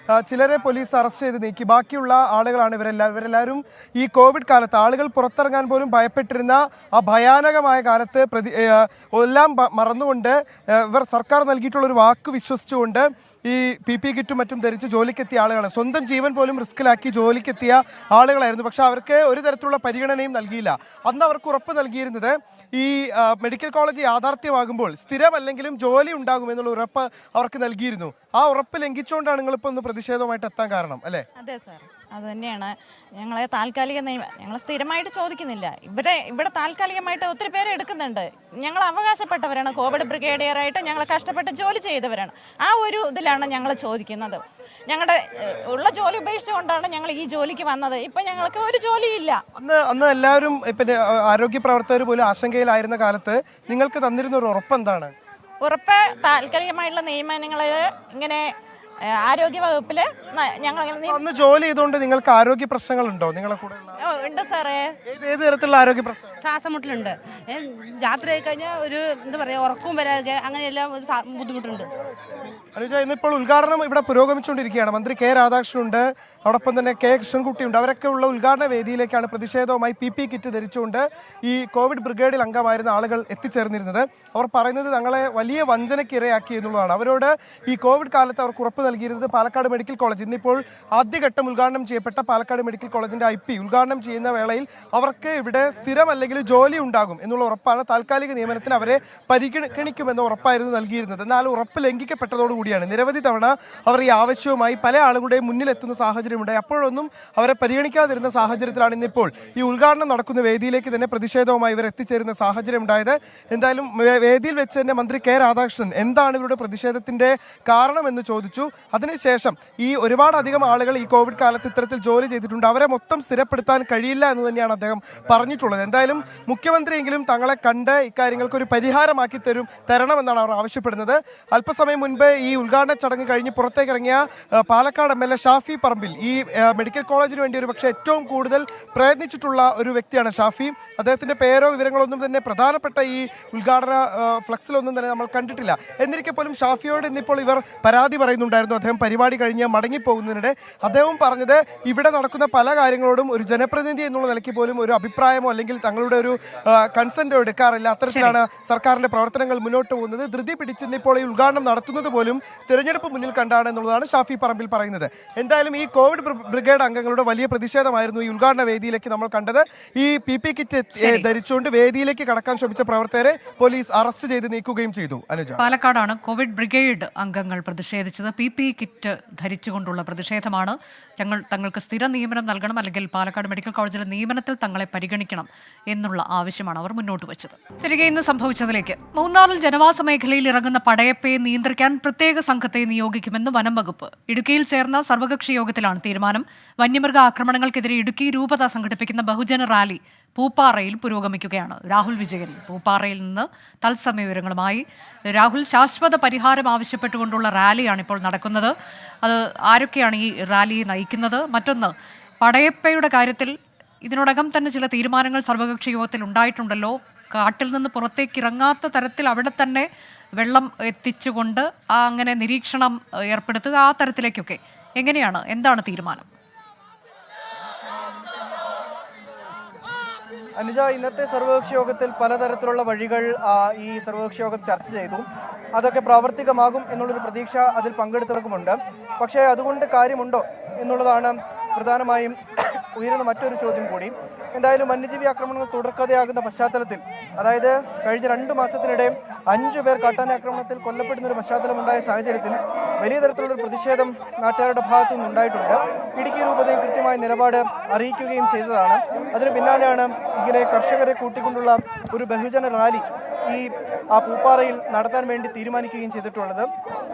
ചിലരെ പോലീസ് അറസ്റ്റ് ചെയ്ത് നീക്കി. ബാക്കിയുള്ള ആളുകളാണ് ഇവരെല്ലാവരും ഈ കോവിഡ് കാലത്ത് ആളുകൾ പുറത്തിറങ്ങാൻ പോലും ഭയപ്പെട്ടിരുന്ന ആ ഭയാനകമായ കാലത്ത് എല്ലാം മറന്നുകൊണ്ട് ഇവർ സർക്കാർ നൽകിയിട്ടുള്ളൊരു വാക്ക് വിശ്വസിച്ചുകൊണ്ട് ഈ PPE കിറ്റും മറ്റും ധരിച്ച് ജോലിക്കെത്തിയ ആളുകളാണ്. സ്വന്തം ജീവൻ പോലും റിസ്കിലാക്കി ജോലിക്കെത്തിയ ആളുകളായിരുന്നു. പക്ഷെ അവർക്ക് ഒരു തരത്തിലുള്ള പരിഗണനയും നൽകിയില്ല. അന്ന് അവർക്ക് ഉറപ്പ് നൽകിയിരുന്നത് ഈ മെഡിക്കൽ കോളേജ് യാഥാർത്ഥ്യമാകുമ്പോൾ സ്ഥിരമല്ലെങ്കിലും ജോലി ഉണ്ടാകുമെന്നുള്ള ഉറപ്പ് അവർക്ക് നൽകിയിരുന്നു. ആ ഉറപ്പ് ലംഘിച്ചുകൊണ്ടാണ് നിങ്ങളിപ്പോൾ ഒന്ന് പ്രതിഷേധവുമായിട്ട് എത്താൻ കാരണം, അല്ലേ? അതെ സാർ, അത് തന്നെയാണ്. ഞങ്ങളെ താൽക്കാലിക ഞങ്ങൾ സ്ഥിരമായിട്ട് ചോദിക്കുന്നില്ല. ഇവിടെ താൽക്കാലികമായിട്ട് ഒത്തിരി പേര് എടുക്കുന്നുണ്ട്. ഞങ്ങൾ അവകാശപ്പെട്ടവരാണ്. കോവിഡ് ബ്രിഗേഡിയറായിട്ട് ഞങ്ങൾ കഷ്ടപ്പെട്ട് ജോലി ചെയ്തവരാണ്. ആ ഒരു ഇതിലാണ് ഞങ്ങൾ ചോദിക്കുന്നത്. ഞങ്ങളുടെ ഉള്ള ജോലി ഉപേക്ഷിച്ചുകൊണ്ടാണ് ഞങ്ങൾ ഈ ജോലിക്ക് വന്നത്. ഇപ്പം ഞങ്ങൾക്ക് ഒരു ജോലിയില്ല. അന്ന് എല്ലാവരും പിന്നെ ആരോഗ്യ പ്രവർത്തകർ പോലും ആശങ്കയിലായിരുന്ന കാലത്ത് നിങ്ങൾക്ക് തന്നിരുന്ന ഒരു ഉറപ്പ് എന്താണ്? ഉറപ്പ് താൽക്കാലികമായിട്ടുള്ള നിയമനങ്ങൾ ഇങ്ങനെ ആരോഗ്യ വകുപ്പില് ഞങ്ങൾ അന്ന് ജോലി ചെയ്തുകൊണ്ട് നിങ്ങൾക്ക് ആരോഗ്യ പ്രശ്നങ്ങളുണ്ടോ? നിങ്ങളെ കൂടെ ഉണ്ട് സാറേ. ഏത് തരത്തിലുള്ള ആരോഗ്യ പ്രശ്നം? ശ്വാസമുട്ടലുണ്ട്. രാത്രി ആയി കഴിഞ്ഞാൽ ഒരു എന്താ പറയുക, ഉറക്കവും വരാതെ അങ്ങനെയെല്ലാം ഒരു ബുദ്ധിമുട്ടുണ്ട്. അനുജ, ഇന്നിപ്പോൾ ഉദ്ഘാടനം ഇവിടെ പുരോഗമിച്ചുകൊണ്ടിരിക്കുകയാണ്. മന്ത്രി കെ രാധാകൃഷ്ണൻ ഉണ്ട്, അതോടൊപ്പം തന്നെ കെ കൃഷ്ണൻകുട്ടി ഉണ്ട്. അവരൊക്കെ ഉള്ള ഉദ്ഘാടന വേദിയിലേക്കാണ് പ്രതിഷേധവുമായി PPE കിറ്റ് ധരിച്ചുകൊണ്ട് ഈ കോവിഡ് ബ്രിഗേഡിൽ അംഗമായിരുന്ന ആളുകൾ എത്തിച്ചേർന്നിരുന്നത്. അവർ പറയുന്നത് തങ്ങളെ വലിയ വഞ്ചനയ്ക്ക് ഇരയാക്കി എന്നുള്ളതാണ്. അവരോട് ഈ കോവിഡ് കാലത്ത് അവർക്ക് ഉറപ്പ് നൽകിയിരുന്നത് പാലക്കാട് മെഡിക്കൽ കോളേജ്, ഇന്നിപ്പോൾ ആദ്യഘട്ടം ഉദ്ഘാടനം ചെയ്യപ്പെട്ട പാലക്കാട് മെഡിക്കൽ കോളേജിന്റെ IP ഉദ്ഘാടനം ചെയ്യുന്ന വേളയിൽ അവർക്ക് ഇവിടെ സ്ഥിരമല്ലെങ്കിൽ ജോലി ഉണ്ടാകും എന്നുള്ള ഉറപ്പാണ്. താൽക്കാലിക നിയമനത്തിന് അവരെ പരിഗണിക്കുമെന്ന ഉറപ്പായിരുന്നു നൽകിയിരുന്നത്. എന്നാൽ ഉറപ്പ് ലംഘിക്കപ്പെട്ടതോടുകൂടിയാണ് നിരവധി തവണ അവർ ഈ ആവശ്യവുമായി പല ആളുകളുടെയും മുന്നിലെത്തുന്ന സാഹചര്യമുണ്ടായി. അപ്പോഴൊന്നും അവരെ പരിഗണിക്കാതിരുന്ന സാഹചര്യത്തിലാണ് ഇന്നിപ്പോൾ ഈ ഉദ്ഘാടനം നടക്കുന്ന വേദിയിലേക്ക് തന്നെ പ്രതിഷേധവുമായി ഇവർ എത്തിച്ചേരുന്ന സാഹചര്യം ഉണ്ടായത്. എന്തായാലും വേദിയിൽ വെച്ച് തന്നെ മന്ത്രി കെ രാധാകൃഷ്ണൻ എന്താണ് ഇവരുടെ പ്രതിഷേധത്തിന്റെ കാരണമെന്ന് ചോദിച്ചു. അതിനുശേഷം ഈ ഒരുപാടധികം ആളുകൾ ഈ കോവിഡ് കാലത്ത് ഇത്തരത്തിൽ ജോലി ചെയ്തിട്ടുണ്ട്, അവരെ മൊത്തം സ്ഥിരപ്പെടുത്താൻ കഴിയില്ല എന്ന് തന്നെയാണ് അദ്ദേഹം പറഞ്ഞിട്ടുള്ളത്. എന്തായാലും മുഖ്യമന്ത്രിയെങ്കിലും തങ്ങളെ കണ്ട് ഇക്കാര്യങ്ങൾക്ക് ഒരു പരിഹാരമാക്കി തരണമെന്നാണ് അവർ ആവശ്യപ്പെടുന്നത്. അല്പസമയം മുൻപ് ഈ ഉദ്ഘാടന ചടങ്ങ് കഴിഞ്ഞ് പുറത്തേക്കിറങ്ങിയ പാലക്കാട് MLA ഷാഫി പറമ്പിൽ ഈ മെഡിക്കൽ കോളേജിന് വേണ്ടി ഒരു പക്ഷേ ഏറ്റവും കൂടുതൽ പ്രയത്നിച്ചിട്ടുള്ള ഒരു വ്യക്തിയാണ് ഷാഫി. അദ്ദേഹത്തിന്റെ പേരോ വിവരങ്ങളോ ഒന്നും തന്നെ പ്രധാനപ്പെട്ട ഈ ഉദ്ഘാടന ഫ്ലക്സിലൊന്നും തന്നെ നമ്മൾ കണ്ടിട്ടില്ല. എന്നിരിക്കെ പോലും ഷാഫിയോട് ഇന്നിപ്പോൾ ഇവർ പരാതി പറയുന്നുണ്ടായിരുന്നു. അദ്ദേഹം പരിപാടി കഴിഞ്ഞ് മടങ്ങിപ്പോകുന്നതിനിടെ അദ്ദേഹം പറഞ്ഞത് ഇവിടെ നടക്കുന്ന പല കാര്യങ്ങളോടും ഒരു ജനപ്രതിനിധി എന്നുള്ള നിലയ്ക്ക് പോലും ഒരു അഭിപ്രായമോ അല്ലെങ്കിൽ തങ്ങളുടെ ഒരു കൺസെന്റോ എടുക്കാറില്ല. അത്തരത്തിലാണ് സർക്കാരിന്റെ പ്രവർത്തനങ്ങൾ മുന്നോട്ട് പോകുന്നത്. ധൃതി പിടിച്ചിന്നിപ്പോൾ ഈ ഉദ്ഘാടനം നടത്തുന്നത് പോലും തിരഞ്ഞെടുപ്പ് മുന്നിൽ കണ്ടാണ് എന്നുള്ളതാണ് ഷാഫി പറമ്പിൽ പറയുന്നത്. എന്തായാലും ഈ കോവിഡ് ബ്രിഗേഡ് അംഗങ്ങളുടെ വലിയ പ്രതിഷേധമായിരുന്നു ഈ ഉദ്ഘാടന വേദിയിലേക്ക് നമ്മൾ കണ്ടത്. ഈ PPE കിറ്റ് ധരിച്ചുകൊണ്ട് വേദിയിലേക്ക് കടക്കാൻ ശ്രമിച്ച പ്രവർത്തകരെ പോലീസ് അറസ്റ്റ് ചെയ്ത് നീക്കുകയും ചെയ്തു. അനുജ, പാലക്കാടാണ് കോവിഡ് ബ്രിഗേഡ് അംഗങ്ങൾ പ്രതിഷേധിച്ചത്. PPE കിറ്റ് ധരിച്ചുകൊണ്ടുള്ള പ്രതിഷേധമാണ്. തങ്ങൾക്ക് സ്ഥിര നിയമനം നൽകണം, അല്ലെങ്കിൽ പാലക്കാട് മെഡിക്കൽ കോളേജിലെ നിയമനത്തിൽ തങ്ങളെ പരിഗണിക്കണം എന്നുള്ള ആവശ്യമാണ് അവർ മുന്നോട്ട് വെച്ചത്. തിരികെ ഇന്ന് സംഭവിച്ചതിലേക്ക്. മൂന്നാറിൽ ജനവാസ മേഖലയിൽ ഇറങ്ങുന്ന പടയപ്പയെ നിയന്ത്രിക്കാൻ പ്രത്യേക സംഘത്തെ നിയോഗിക്കുമെന്ന് വനം വകുപ്പ്. ഇടുക്കിയിൽ ചേർന്ന സർവകക്ഷി യോഗത്തിലാണ് തീരുമാനം. വന്യമൃഗ ആക്രമണങ്ങൾക്കെതിരെ ഇടുക്കി രൂപത സംഘടിപ്പിക്കുന്ന ബഹുജന റാലി പൂപ്പാറയിൽ പുരോഗമിക്കുകയാണ്. രാഹുൽ വിജയൻ പൂപ്പാറയിൽ നിന്ന് തത്സമയ വിവരങ്ങളുമായി. രാഹുൽ, ശാശ്വത പരിഹാരം ആവശ്യപ്പെട്ടുകൊണ്ടുള്ള റാലിയാണ് ഇപ്പോൾ നടക്കുന്നത്. അത് ആരൊക്കെയാണ് ഈ റാലിയെ നയിക്കുന്നത്? മറ്റൊന്ന്, പടയപ്പയുടെ കാര്യത്തിൽ ഇതിനോടകം തന്നെ ചില തീരുമാനങ്ങൾ സർവകക്ഷി യോഗത്തിൽ ഉണ്ടായിട്ടുണ്ടല്ലോ. കാട്ടിൽ നിന്ന് പുറത്തേക്ക് ഇറങ്ങാത്ത തരത്തിൽ അവിടെ തന്നെ വെള്ളം എത്തിച്ചുകൊണ്ട് അങ്ങനെ നിരീക്ഷണം ഏർപ്പെടുത്തുക, ആ തരത്തിലേക്കൊക്കെ എന്താണ് തീരുമാനം? അനുജ, ഇന്നത്തെ സർവകക്ഷി യോഗത്തിൽ പലതരത്തിലുള്ള വഴികൾ ഈ സർവകക്ഷി യോഗം ചർച്ച ചെയ്തു. അതൊക്കെ പ്രാവർത്തികമാകും എന്നുള്ളൊരു പ്രതീക്ഷ അതിൽ പങ്കെടുത്തവർക്കുമുണ്ട്. പക്ഷേ അതുകൊണ്ട് കാര്യമുണ്ടോ എന്നുള്ളതാണ് പ്രധാനമായും ഉയരുന്ന മറ്റൊരു ചോദ്യം കൂടി. എന്തായാലും വന്യജീവി ആക്രമണങ്ങൾ തുടർക്കഥയാകുന്ന പശ്ചാത്തലത്തിൽ, അതായത് കഴിഞ്ഞ 2 മാസത്തിനിടെ 5 പേർ കാട്ടാന ആക്രമണത്തിൽ കൊല്ലപ്പെടുന്ന ഒരു പശ്ചാത്തലമുണ്ടായ സാഹചര്യത്തിൽ വലിയ തരത്തിലുള്ള പ്രതിഷേധം നാട്ടുകാരുടെ ഭാഗത്തു നിന്നുണ്ടായിട്ടുണ്ട്. ഇടുക്കി രൂപതയും കൃത്യമായ നിലപാട് അറിയിക്കുകയും ചെയ്തതാണ്. അതിന് പിന്നാലെയാണ് ഇങ്ങനെ കർഷകരെ കൂട്ടിക്കൊണ്ടുള്ള ഒരു ബഹുജന റാലി ഈ പൂപ്പാറയിൽ നടത്താൻ വേണ്ടി തീരുമാനിക്കുകയും ചെയ്തിട്ടുള്ളത്.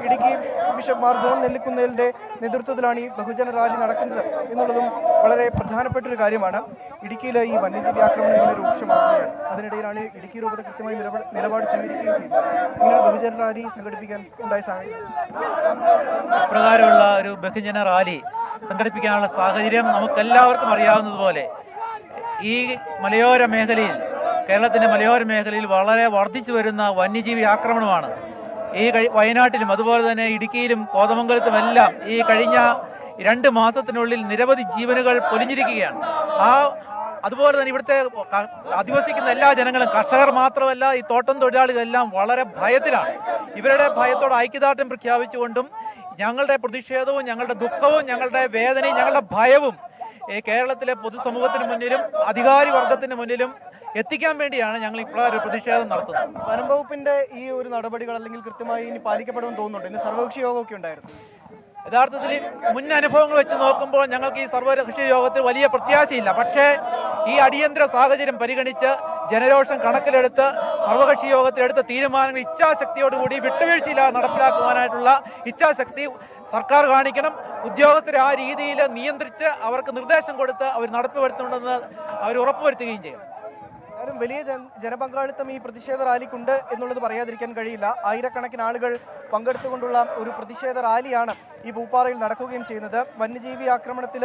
ഇടുക്കി ബിഷപ്പ് മാർ ജോൺ നെല്ലിക്കുന്നേലിന്റെ നേതൃത്വത്തിലാണ് ഈ ബഹുജന റാലി നടക്കുന്നത് എന്നുള്ളതും വളരെ പ്രധാനപ്പെട്ട ഒരു കാര്യമാണ്. ഇടുക്കിയിലെ ഈ വന്യജീവി ആക്രമണം ഇങ്ങനെ രൂക്ഷമാക്കുകയാണ്. അതിനിടയിലാണ് ഇടുക്കി രൂപത കൃത്യമായി നിലപാട് സ്വീകരിക്കുകയും ചെയ്തത്. ഇങ്ങനെ ബഹുജന റാലി സംഘടിപ്പിക്കാൻ ഉണ്ടായ സാഹചര്യം, ഇപ്രകാരമുള്ള ഒരു ബഹുജന റാലി സംഘടിപ്പിക്കാനുള്ള സാഹചര്യം നമുക്കെല്ലാവർക്കും അറിയാവുന്നതുപോലെ ഈ മലയോര മേഖലയിൽ, കേരളത്തിൻ്റെ മലയോര മേഖലയിൽ വളരെ വർദ്ധിച്ചു വരുന്ന വന്യജീവി ആക്രമണമാണ്. ഈ വയനാട്ടിലും അതുപോലെ തന്നെ ഇടുക്കിയിലും കോതമംഗലത്തുമെല്ലാം ഈ കഴിഞ്ഞ 2 മാസത്തിനുള്ളിൽ നിരവധി ജീവനുകൾ പൊലിഞ്ഞിരിക്കുകയാണ്. അതുപോലെ തന്നെ ഇവിടുത്തെ അധിവസിക്കുന്ന എല്ലാ ജനങ്ങളും, കർഷകർ മാത്രമല്ല ഈ തോട്ടം തൊഴിലാളികളെല്ലാം വളരെ ഭയത്തിലാണ്. ഇവരുടെ ഭയത്തോട് ഐക്യദാർഢ്യം പ്രഖ്യാപിച്ചുകൊണ്ടും ഞങ്ങളുടെ പ്രതിഷേധവും ഞങ്ങളുടെ ദുഃഖവും ഞങ്ങളുടെ വേദനയും ഞങ്ങളുടെ ഭയവും കേരളത്തിലെ പൊതുസമൂഹത്തിന് മുന്നിലും അധികാരി വർഗത്തിന് മുന്നിലും എത്തിക്കാൻ വേണ്ടിയാണ് ഞങ്ങൾ ഇപ്പോഴൊരു പ്രതിഷേധം നടത്തുന്നത്. വനം വകുപ്പിന്റെ ഈ ഒരു നടപടികൾ അല്ലെങ്കിൽ കൃത്യമായി ഇനി പാലിക്കപ്പെടുമെന്ന് തോന്നുന്നുണ്ട്. ഇന്ന് സർവകക്ഷി യോഗമൊക്കെ ഉണ്ടായിരുന്നു. യഥാർത്ഥത്തിൽ മുൻ അനുഭവങ്ങൾ വെച്ച് നോക്കുമ്പോൾ ഞങ്ങൾക്ക് ഈ സർവകക്ഷി യോഗത്തിൽ വലിയ പ്രത്യാശയില്ല. പക്ഷേ ഈ അടിയന്തര സാഹചര്യം പരിഗണിച്ച് ജനരോഷം കണക്കിലെടുത്ത് സർവകക്ഷി യോഗത്തിലെടുത്ത തീരുമാനങ്ങൾ ഇച്ഛാശക്തിയോടുകൂടി വിട്ടുവീഴ്ചയില്ലാതെ നടപ്പിലാക്കുവാനായിട്ടുള്ള ഇച്ഛാശക്തി സർക്കാർ കാണിക്കണം. ഉദ്യോഗസ്ഥരെ ആ രീതിയിൽ നിയന്ത്രിച്ച് അവർക്ക് നിർദ്ദേശം കൊടുത്ത് അവർ നടപ്പിൽ അവർ ഉറപ്പുവരുത്തുകയും ചെയ്യണം. വലിയ ജനപങ്കാളിത്തം ഈ പ്രതിഷേധ റാലിക്കുണ്ട് എന്നുള്ളത് പറയാതിരിക്കാൻ കഴിയില്ല. ആയിരക്കണക്കിന് ആളുകൾ പങ്കെടുത്തുകൊണ്ടുള്ള ഒരു പ്രതിഷേധ റാലിയാണ് ഈ പൂപ്പാറയിൽ നടക്കുകയും ചെയ്യുന്നത്. വന്യജീവി ആക്രമണത്തിൽ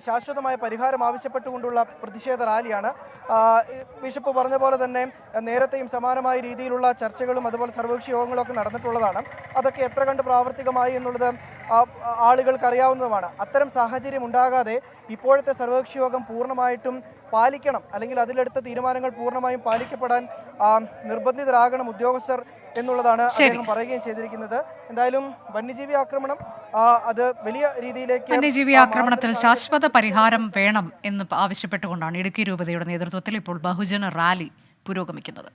ശാശ്വതമായ പരിഹാരം ആവശ്യപ്പെട്ടുകൊണ്ടുള്ള പ്രതിഷേധ റാലിയാണ്. ബിഷപ്പ് പറഞ്ഞ പോലെ തന്നെ നേരത്തെയും സമാനമായ രീതിയിലുള്ള ചർച്ചകളും അതുപോലെ സർവകക്ഷി യോഗങ്ങളൊക്കെ നടന്നിട്ടുള്ളതാണ്. അതൊക്കെ എത്ര കണ്ട് പ്രാവർത്തികമായി എന്നുള്ളത് ആളുകൾക്ക് അറിയാവുന്നതുമാണ്. അത്തരം സാഹചര്യം ഉണ്ടാകാതെ ഇപ്പോഴത്തെ സർവകക്ഷി യോഗം പൂർണ്ണമായിട്ടും പാലിക്കണം, അല്ലെങ്കിൽ അതിലെടുത്ത തീരുമാനങ്ങൾ പൂർണ്ണമായും പാലിക്കപ്പെടാൻ നിർബന്ധിതരാകണം ഉദ്യോഗസ്ഥർ എന്നുള്ളതാണ് അദ്ദേഹം പറയുകയും ചെയ്തിരിക്കുന്നത്. എന്തായാലും വന്യജീവി ആക്രമണം അത് വലിയ രീതിയിലേക്ക്, വന്യജീവി ആക്രമണത്തിൽ ശാശ്വത പരിഹാരം വേണം എന്ന് ആവശ്യപ്പെട്ടുകൊണ്ടാണ് ഇടുക്കി രൂപതയുടെ നേതൃത്വത്തിൽ ഇപ്പോൾ ബഹുജന റാലി പുരോഗമിക്കുന്നത്.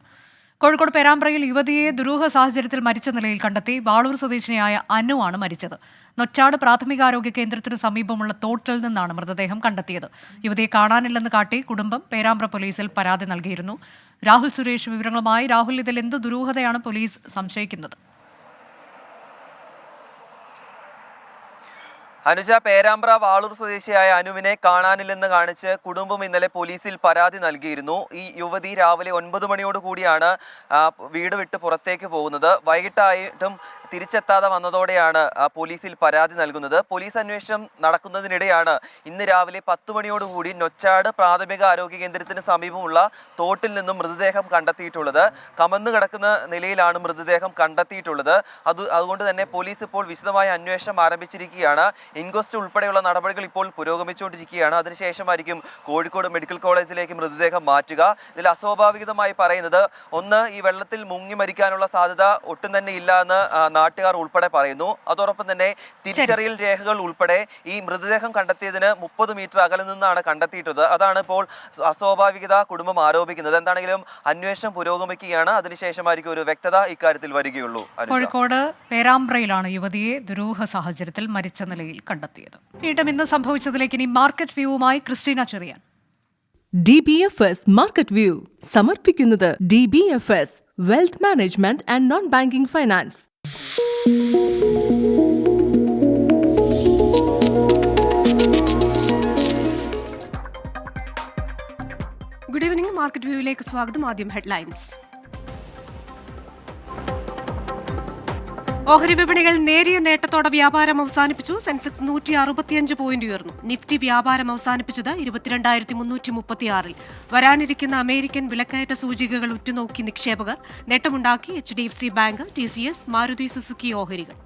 കോഴിക്കോട് പേരാമ്പ്രയിൽ യുവതിയെ ദുരൂഹ സാഹചര്യത്തിൽ മരിച്ച നിലയിൽ കണ്ടെത്തി. വാളൂർ സ്വദേശിനിയായ അനുവാണ് മരിച്ചത്. നൊച്ചാട് പ്രാഥമികാരോഗ്യ കേന്ദ്രത്തിന് സമീപമുള്ള തോട്ടിൽ നിന്നാണ് മൃതദേഹം കണ്ടെത്തിയത്. യുവതിയെ കാണാനില്ലെന്ന് കാട്ടി കുടുംബം പേരാമ്പ്ര പോലീസിൽ പരാതി നൽകിയിരുന്നു. രാഹുൽ സുരേഷ് വിവരങ്ങളുമായി. രാഹുൽ, ഇതിൽ എന്ത് ദുരൂഹതയാണ് പോലീസ് സംശയിക്കുന്നത്? അനുജ, പേരാമ്പ്ര വാളൂർ സ്വദേശിയായ അനുവിനെ കാണാനില്ലെന്ന് കാണിച്ച് കുടുംബം ഇന്നലെ പോലീസിൽ പരാതി നൽകിയിരുന്നു. ഈ യുവതി രാവിലെ 9 മണിയോടുകൂടിയാണ് വീട് വിട്ട് പുറത്തേക്ക് പോകുന്നത്. വൈകിട്ടായിട്ടും തിരിച്ചെത്താതെ വന്നതോടെയാണ് പോലീസിൽ പരാതി നൽകുന്നത്. പോലീസ് അന്വേഷണം നടക്കുന്നതിനിടെയാണ് ഇന്ന് രാവിലെ 10 മണിയോടുകൂടി നൊച്ചാട് പ്രാഥമിക ആരോഗ്യ കേന്ദ്രത്തിന് സമീപമുള്ള തോട്ടിൽ നിന്നും മൃതദേഹം കണ്ടെത്തിയിട്ടുള്ളത്. കമന്നു കിടക്കുന്ന നിലയിലാണ് മൃതദേഹം കണ്ടെത്തിയിട്ടുള്ളത്. അതുകൊണ്ട് തന്നെ പോലീസ് ഇപ്പോൾ വിശദമായ അന്വേഷണം ആരംഭിച്ചിരിക്കുകയാണ്. ഇൻക്വസ്റ്റ് ഉൾപ്പെടെയുള്ള നടപടികൾ ഇപ്പോൾ പുരോഗമിച്ചുകൊണ്ടിരിക്കുകയാണ്. അതിനുശേഷമായിരിക്കും കോഴിക്കോട് മെഡിക്കൽ കോളേജിലേക്ക് മൃതദേഹം മാറ്റുക. ഇതിൽ അസ്വാഭാവികമായി പറയുന്നത്, ഒന്ന്, ഈ വെള്ളത്തിൽ മുങ്ങി മരിക്കാനുള്ള സാധ്യത ഒട്ടും തന്നെ ഇല്ല എന്ന് നാട്ടുകാർ ഉൾപ്പെടെ പറയുന്നു. അതോടൊപ്പം തന്നെ തിരിച്ചറിയൽ രേഖകൾ ഉൾപ്പെടെ ഈ മൃതദേഹം കണ്ടെത്തിയതിന് 30 മീറ്റർ അകലെ നിന്നാണ് കണ്ടെത്തിയിട്ടുള്ളത്. അതാണ് ഇപ്പോൾ അസ്വാഭാവികത കുടുംബം ആരോപിക്കുന്നത്. എന്താണെങ്കിലും അന്വേഷണം പുരോഗമിക്കുകയാണ്. അതിനുശേഷമായിരിക്കും ഒരു വ്യക്തത ഇക്കാര്യത്തിൽ വരികയുള്ളൂ. കോഴിക്കോട് പേരാമ്പ്രയിലാണ് യുവതിയെ ദുരൂഹ സാഹചര്യത്തിൽ മരിച്ച നിലയിൽ കണ്ടെത്തിയത്. വീണ്ടും ഇന്ന് സംഭവിച്ചതിലേക്ക് ഇനി മാർക്കറ്റ് വ്യൂവുമായി Christina Cherian. DBFS market view സമർപ്പിക്കുന്നത് DBFS wealth management and non banking finance. Good evening. Market വ്യൂവിലേക്ക് സ്വാഗതം. ആദ്യം ഹെഡ്ലൈൻസ്. ഓഹരി വിപണികൾ നേരിയ നേട്ടത്തോടെ വ്യാപാരം അവസാനിപ്പിച്ചു. സെൻസെക്സ് 165 പോയിന്റ് ഉയർന്നു. നിഫ്റ്റി വ്യാപാരം അവസാനിപ്പിച്ചത് 22,336-ൽ. വരാനിരിക്കുന്ന അമേരിക്കൻ വിലക്കയറ്റ സൂചികകൾ ഉറ്റുനോക്കി നിക്ഷേപകർ. നേട്ടമുണ്ടാക്കി HDFC bank, TCS, Maruti Suzuki ഓഹരികൾ.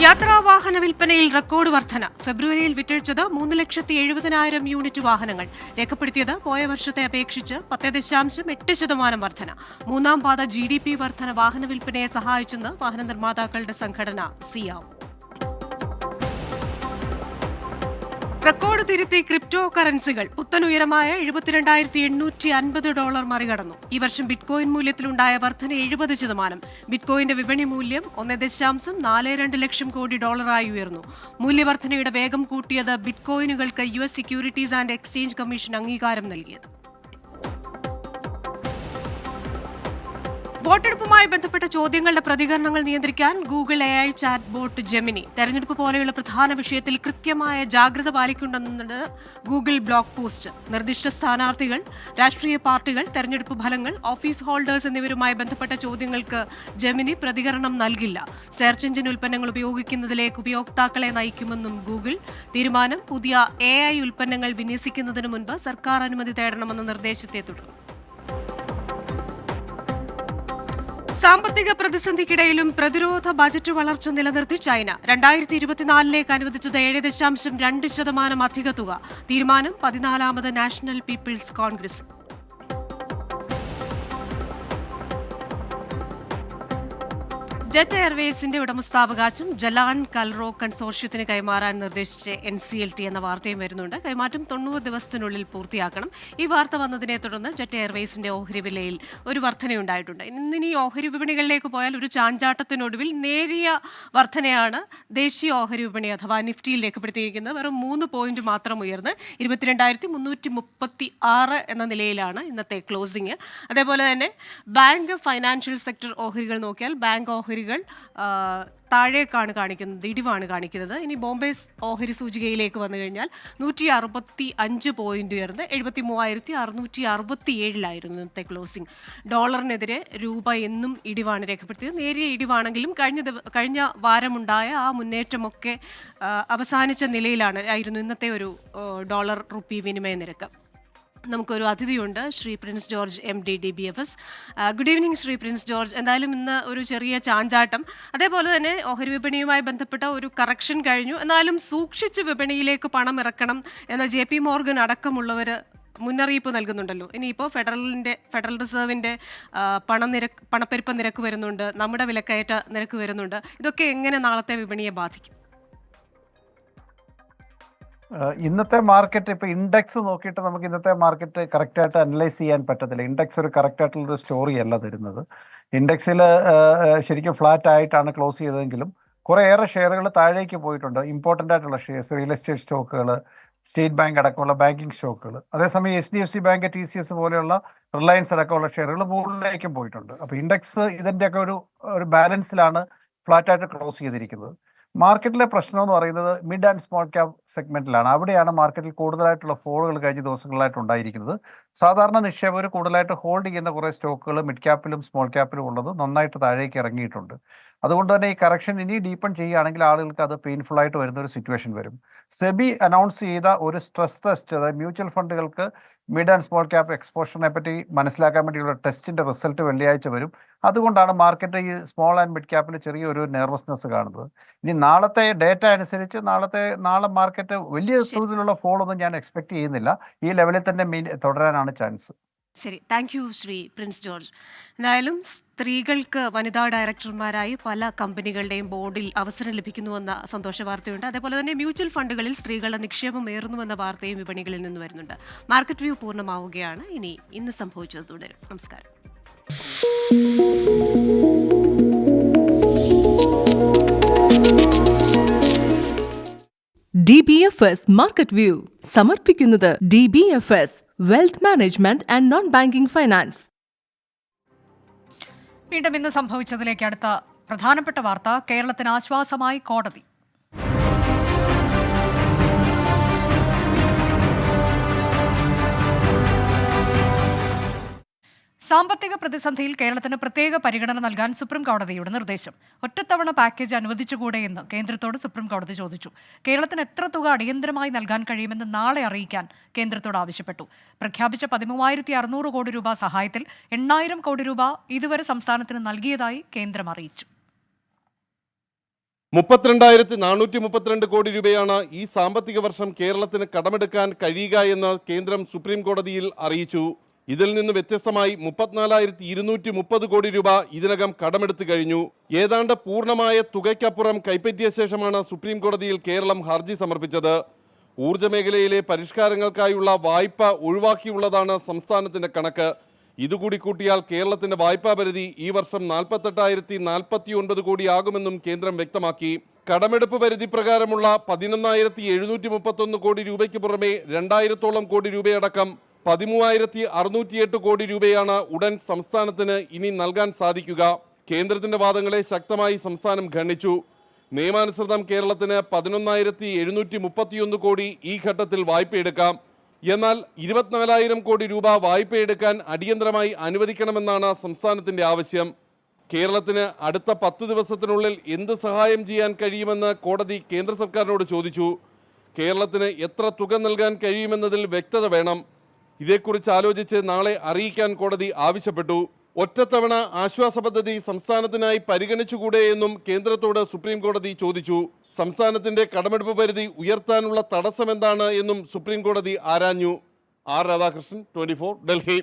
യാത്രാവാഹന വിൽപ്പനയിൽ റെക്കോർഡ് വർധന. ഫെബ്രുവരിയിൽ വിറ്റഴിച്ചത് 3,70,000 യൂണിറ്റ് വാഹനങ്ങൾ. രേഖപ്പെടുത്തിയത് പോയ വർഷത്തെ അപേക്ഷിച്ച് 10.8% വർധന. മൂന്നാം പാത GDP വർധന വാഹന വിൽപ്പനയെ സഹായിച്ചെന്ന് വാഹന നിർമ്മാതാക്കളുടെ സംഘടന സിയാം. റെക്കോർഡ് തിരുത്തി ക്രിപ്റ്റോ കറൻസികൾ. പുത്തനുയരമായ $72,850 മറികടന്നു. ഈ വർഷം ബിറ്റ്കോയിൻ മൂല്യത്തിലുണ്ടായ വർധന 70%. ബിറ്റ്കോയിന്റെ വിപണി മൂല്യം $1.42 ലക്ഷം കോടി ഉയർന്നു. മൂല്യവർധനയുടെ വേഗം കൂട്ടിയത് ബിറ്റ്കോയിനുകൾക്ക് US securities and exchange commission അംഗീകാരം നൽകിയത്. വോട്ടെടുപ്പുമായി ബന്ധപ്പെട്ട ചോദ്യങ്ങളുടെ പ്രതികരണങ്ങൾ നിയന്ത്രിക്കാൻ Google AI chat bot Gemini. തെരഞ്ഞെടുപ്പ് പോലെയുള്ള പ്രധാന വിഷയത്തിൽ കൃത്യമായ ജാഗ്രത പാലിക്കുന്നുണ്ടെന്ന് ഗൂഗിൾ ബ്ലോഗ് പോസ്റ്റ്. നിർദ്ദിഷ്ട സ്ഥാനാർത്ഥികൾ, രാഷ്ട്രീയ പാർട്ടികൾ, തെരഞ്ഞെടുപ്പ് ഫലങ്ങൾ, ഓഫീസ് ഹോൾഡേഴ്സ് എന്നിവരുമായി ബന്ധപ്പെട്ട ചോദ്യങ്ങൾക്ക് ജെമിനി പ്രതികരണം നൽകില്ല. സെർച്ച് എഞ്ചിൻ ഉൽപ്പന്നങ്ങൾ ഉപയോഗിക്കുന്നതിലേക്ക് ഉപയോക്താക്കളെ നയിക്കുമെന്നും ഗൂഗിൾ. തീരുമാനം പുതിയ AI ഉൽപ്പന്നങ്ങൾ വിന്യസിക്കുന്നതിന് മുൻപ് സർക്കാർ അനുമതി തേടണമെന്ന നിർദ്ദേശത്തെ തുടർന്നു. സാമ്പത്തിക പ്രതിസന്ധിക്കിടയിലും പ്രതിരോധ ബജറ്റ് വളർച്ച നിലനിർത്തി ചൈന. 2024 അനുവദിച്ചത് 7.2% അധിക തുക. തീരുമാനം 14ാമത് നാഷണൽ പീപ്പിൾസ് കോൺഗ്രസ്. ജെറ്റ് എയർവേസിന്റെ ഉടമസ്ഥാവകാശം ജലാൻ കൽറോ കൺസോർഷ്യത്തിന് കൈമാറാൻ നിർദ്ദേശിച്ച NCLT എന്ന വാർത്തയും വരുന്നുണ്ട്. കൈമാറ്റം 90 ദിവസത്തിനുള്ളിൽ പൂർത്തിയാക്കണം. ഈ വാർത്ത വന്നതിനെ തുടർന്ന് ജെറ്റ് എയർവേസിന്റെ ഓഹരി വിലയിൽ ഒരു വർധനയുണ്ടായിട്ടുണ്ട്. ഇന്നിനി ഓഹരി വിപണികളിലേക്ക് പോയാൽ ഒരു ചാഞ്ചാട്ടത്തിനൊടുവിൽ നേരിയ വർധനയാണ് ദേശീയ ഓഹരി വിപണി അഥവാ നിഫ്റ്റിയിൽ രേഖപ്പെടുത്തിയിരിക്കുന്നത്. വെറും 3 പോയിന്റ് മാത്രം ഉയർന്ന് 22,336 എന്ന നിലയിലാണ് ഇന്നത്തെ ക്ലോസിംഗ്. അതേപോലെ തന്നെ ബാങ്ക്, ഫൈനാൻഷ്യൽ സെക്ടർ ഓഹരികൾ നോക്കിയാൽ ബാങ്ക് ഓഹരികൾ താഴേക്കാണ് കാണിക്കുന്നത്, ഇടിവാണ് കാണിക്കുന്നത്. ഇനി ബോംബെ ഓഹരി സൂചികയിലേക്ക് വന്നു കഴിഞ്ഞാൽ 165 പോയിന്റ് ഉയർന്ന് 73,667 ഇന്നത്തെ ക്ലോസിംഗ്. ഡോളറിനെതിരെ രൂപ എന്നും ഇടിവാണ് രേഖപ്പെടുത്തിയത്. നേരിയ ഇടിവാണെങ്കിലും കഴിഞ്ഞ വാരമുണ്ടായ ആ മുന്നേറ്റമൊക്കെ അവസാനിച്ച നിലയിലായിരുന്നു ഇന്നത്തെ ഒരു ഡോളർ റുപ്പി വിനിമയ നിരക്ക്. നമുക്കൊരു അതിഥിയുണ്ട്, Shri Prince George MD DBFS. Good evening Shri Prince George. എന്തായാലും ഇന്ന് ഒരു ചെറിയ ചാഞ്ചാട്ടം, അതേപോലെ തന്നെ ഓഹരി വിപണിയുമായി ബന്ധപ്പെട്ട ഒരു കറക്ഷൻ കഴിഞ്ഞു. എന്നാലും സൂക്ഷിച്ച് വിപണിയിലേക്ക് പണം ഇറക്കണം എന്ന JP മോർഗൻ അടക്കമുള്ളവർ മുന്നറിയിപ്പ് നൽകുന്നുണ്ടല്ലോ. ഇനിയിപ്പോൾ ഫെഡറൽ റിസർവിൻ്റെ പണപ്പെരുപ്പ നിരക്ക് വരുന്നുണ്ട്, നമ്മുടെ വിലക്കയറ്റ നിരക്ക് വരുന്നുണ്ട്. ഇതൊക്കെ എങ്ങനെ നാളത്തെ വിപണിയെ ബാധിക്കും? ഇന്നത്തെ മാർക്കറ്റ് ഇപ്പോൾ ഇൻഡെക്സ് നോക്കിയിട്ട് നമുക്ക് ഇന്നത്തെ മാർക്കറ്റ് കറക്റ്റായിട്ട് അനലൈസ് ചെയ്യാൻ പറ്റത്തില്ല. ഇൻഡെക്സ് ഒരു കറക്റ്റായിട്ടുള്ളൊരു സ്റ്റോറി അല്ല തരുന്നത്. ഇൻഡെക്സിൽ ശരിക്കും ഫ്ലാറ്റ് ആയിട്ടാണ് ക്ലോസ് ചെയ്തതെങ്കിലും കുറേയേറെ ഷെയറുകൾ താഴേക്ക് പോയിട്ടുണ്ട്. ഇമ്പോർട്ടൻ്റ് ആയിട്ടുള്ള ഷെയർസ്, റിയൽ എസ്റ്റേറ്റ് സ്റ്റോക്കുകൾ, സ്റ്റേറ്റ് ബാങ്ക് അടക്കമുള്ള ബാങ്കിങ് സ്റ്റോക്കുകൾ. അതേസമയം HDFC ബാങ്ക്, TCS പോലെയുള്ള റിലയൻസ് അടക്കമുള്ള ഷെയറുകൾ മുകളിലേക്കും പോയിട്ടുണ്ട്. അപ്പോൾ ഇൻഡെക്സ് ഇതിൻ്റെയൊക്കെ ഒരു ബാലൻസിലാണ് ഫ്ലാറ്റായിട്ട് ക്ലോസ് ചെയ്തിരിക്കുന്നത്. മാർക്കറ്റിലെ പ്രശ്നം എന്ന് പറയുന്നത് മിഡ് ആൻഡ് സ്മോൾ ക്യാപ് സെഗ്മെന്റിലാണ്. അവിടെയാണ് മാർക്കറ്റിൽ കൂടുതലായിട്ടുള്ള ഫോളുകൾ കഴിഞ്ഞ ദിവസങ്ങളായിട്ട് ഉണ്ടായിരിക്കുന്നത്. സാധാരണ നിക്ഷേപകർ കൂടുതലായിട്ട് ഹോൾഡ് ചെയ്യുന്ന കുറേ സ്റ്റോക്കുകൾ മിഡ് ക്യാപ്പിലും സ്മോൾ ക്യാപ്പിലും ഉള്ളത് നന്നായിട്ട് താഴേക്ക് ഇറങ്ങിയിട്ടുണ്ട്. അതുകൊണ്ട് തന്നെ ഈ കറക്ഷൻ ഇനി ഡീപ്പൺ ചെയ്യുകയാണെങ്കിൽ ആളുകൾക്ക് അത് പെയിൻഫുൾ ആയിട്ട് വരുന്ന ഒരു സിറ്റുവേഷൻ വരും. സെബി അനൗൺസ് ചെയ്ത ഒരു സ്ട്രെസ് ടെസ്റ്റ്, അതായത് മ്യൂച്വൽ ഫണ്ടുകൾക്ക് മിഡ് ആൻഡ് സ്മോൾ ക്യാപ് എക്സ്പോഷറിനെ പറ്റി മനസ്സിലാക്കാൻ വേണ്ടിയുള്ള ടെസ്റ്റിന്റെ റിസൾട്ട് വെള്ളിയാഴ്ച വരും. അതുകൊണ്ടാണ് മാർക്കറ്റ് ഈ സ്മോൾ ആൻഡ് മിഡ് ക്യാപ്പിൽ ചെറിയൊരു നെർവസ്നെസ് കാണുന്നത്. ഇനി നാളത്തെ ഡേറ്റ അനുസരിച്ച് നാളെ മാർക്കറ്റ് വലിയ തോതിലുള്ള ഫോളൊന്നും ഞാൻ എക്സ്പെക്ട് ചെയ്യുന്നില്ല. ഈ ലെവലിൽ തന്നെ തുടരാനാണ് ചാൻസ്. ശരി, താങ്ക് യു ശ്രീ പ്രിൻസ് ജോർജ്. എന്തായാലും സ്ത്രീകൾക്ക് വനിതാ ഡയറക്ടർമാരായി പല കമ്പനികളുടെയും ബോർഡിൽ അവസരം ലഭിക്കുന്നുവെന്ന സന്തോഷ വാർത്തയുണ്ട്. അതേപോലെ തന്നെ മ്യൂച്വൽ ഫണ്ടുകളിൽ സ്ത്രീകളുടെ നിക്ഷേപം ഏറുന്നുവെന്ന വാർത്തയും വിപണികളിൽ നിന്ന് വരുന്നുണ്ട്. മാർക്കറ്റ് വ്യൂ പൂർണ്ണമാവുകയാണ്. ഇനി ഇന്ന് സംഭവിച്ചത് തുടരും. നമസ്കാരം. DBFS മാർക്കറ്റ് വ്യൂ സമർപ്പിക്കുന്നത് DBFS wealth management and non banking finance. വീണ്ടും ഇന്ന് സംഭവിച്ചതിലേക്ക് അടുത്ത പ്രധാനപ്പെട്ട വാർത്ത. കേരളത്തിന് ആശ്വാസമായി കോടതി. സാമ്പത്തിക പ്രതിസന്ധിയിൽ കേരളത്തിന് പ്രത്യേക പരിഗണന നൽകാൻ സുപ്രീം കോടതിയുടെ നിർദ്ദേശം. ഒറ്റത്തവണ പാക്കേജ് അനുവദിച്ചുകൂടെയെന്ന് കേന്ദ്രത്തോട് സുപ്രീം കോടതി ചോദിച്ചു. കേരളത്തിന് എത്ര തുക അടിയന്തരമായി നൽകാൻ കഴിയുമെന്ന് നാളെ അറിയിക്കാൻ കേന്ദ്രത്തോട് ആവശ്യപ്പെട്ടു. പ്രഖ്യാപിച്ച 13,600 കോടി രൂപ സഹായത്തിൽ 8,000 കോടി രൂപ ഇതുവരെ സംസ്ഥാനത്തിന് നൽകിയതായി കേന്ദ്രം അറിയിച്ചു. 32,432 കോടി രൂപയാണ് ഈ സാമ്പത്തിക വർഷം കേരളത്തിന് കടമെടുക്കാൻ കഴിയുക എന്ന് കേന്ദ്രം സുപ്രീം കോടതിയിൽ അറിയിച്ചു. ഇതിൽ നിന്ന് വ്യത്യസ്തമായി 34,230 കോടി രൂപ ഇതിനകം കടമെടുത്തു കഴിഞ്ഞു. ഏതാണ്ട് പൂർണ്ണമായ തുകയ്ക്കപ്പുറം കൈപ്പറ്റിയ ശേഷമാണ് സുപ്രീം കോടതിയിൽ കേരളം ഹർജി സമർപ്പിച്ചത്. ഊർജ്ജ മേഖലയിലെ പരിഷ്കാരങ്ങൾക്കായുള്ള വായ്പ ഒഴിവാക്കിയുള്ളതാണ് സംസ്ഥാനത്തിന്റെ കണക്ക്. ഇതുകൂടി കൂട്ടിയാൽ കേരളത്തിന്റെ വായ്പാ പരിധി ഈ വർഷം 48,049 കോടിയാകുമെന്നും കേന്ദ്രം വ്യക്തമാക്കി. കടമെടുപ്പ് പരിധി പ്രകാരമുള്ള 11,731 കോടി രൂപയ്ക്ക് പുറമെ 2,000-ഓളം കോടി രൂപയടക്കം 13,608 കോടി രൂപയാണ് ഉടൻ സംസ്ഥാനത്തിന് ഇനി നൽകാൻ സാധിക്കുക. കേന്ദ്രത്തിന്റെ വാദങ്ങളെ ശക്തമായി സംസ്ഥാനം ഖണ്ഡിച്ചു. നിയമാനുസൃതം കേരളത്തിന് 11,731 കോടി ഈ ഘട്ടത്തിൽ വായ്പയെടുക്കാം. എന്നാൽ 24,000 കോടി രൂപ വായ്പയെടുക്കാൻ അടിയന്തരമായി അനുവദിക്കണമെന്നാണ് സംസ്ഥാനത്തിന്റെ ആവശ്യം. കേരളത്തിന് അടുത്ത 10 ദിവസത്തിനുള്ളിൽ എന്ത് സഹായം ചെയ്യാൻ കഴിയുമെന്ന് കോടതി കേന്ദ്ര സർക്കാരിനോട് ചോദിച്ചു. കേരളത്തിന് എത്ര തുക നൽകാൻ കഴിയുമെന്നതിൽ വ്യക്തത വേണം. ഇതേക്കുറിച്ച് ആലോചിച്ച് നാളെ അറിയിക്കാൻ കോടതി ആവശ്യപ്പെട്ടു. ഒറ്റത്തവണ ആശ്വാസ പദ്ധതി സംസ്ഥാനത്തിനായി പരിഗണിച്ചുകൂടെ എന്നും കേന്ദ്രത്തോട് സുപ്രീം കോടതി ചോദിച്ചു. സംസ്ഥാനത്തിന്റെ കടമെടുപ്പ് പരിധി ഉയർത്താനുള്ള തടസ്സമെന്താണ് എന്നും സുപ്രീം കോടതി ആരാഞ്ഞു. ആർ രാധാകൃഷ്ണൻ, 24, ഡൽഹി.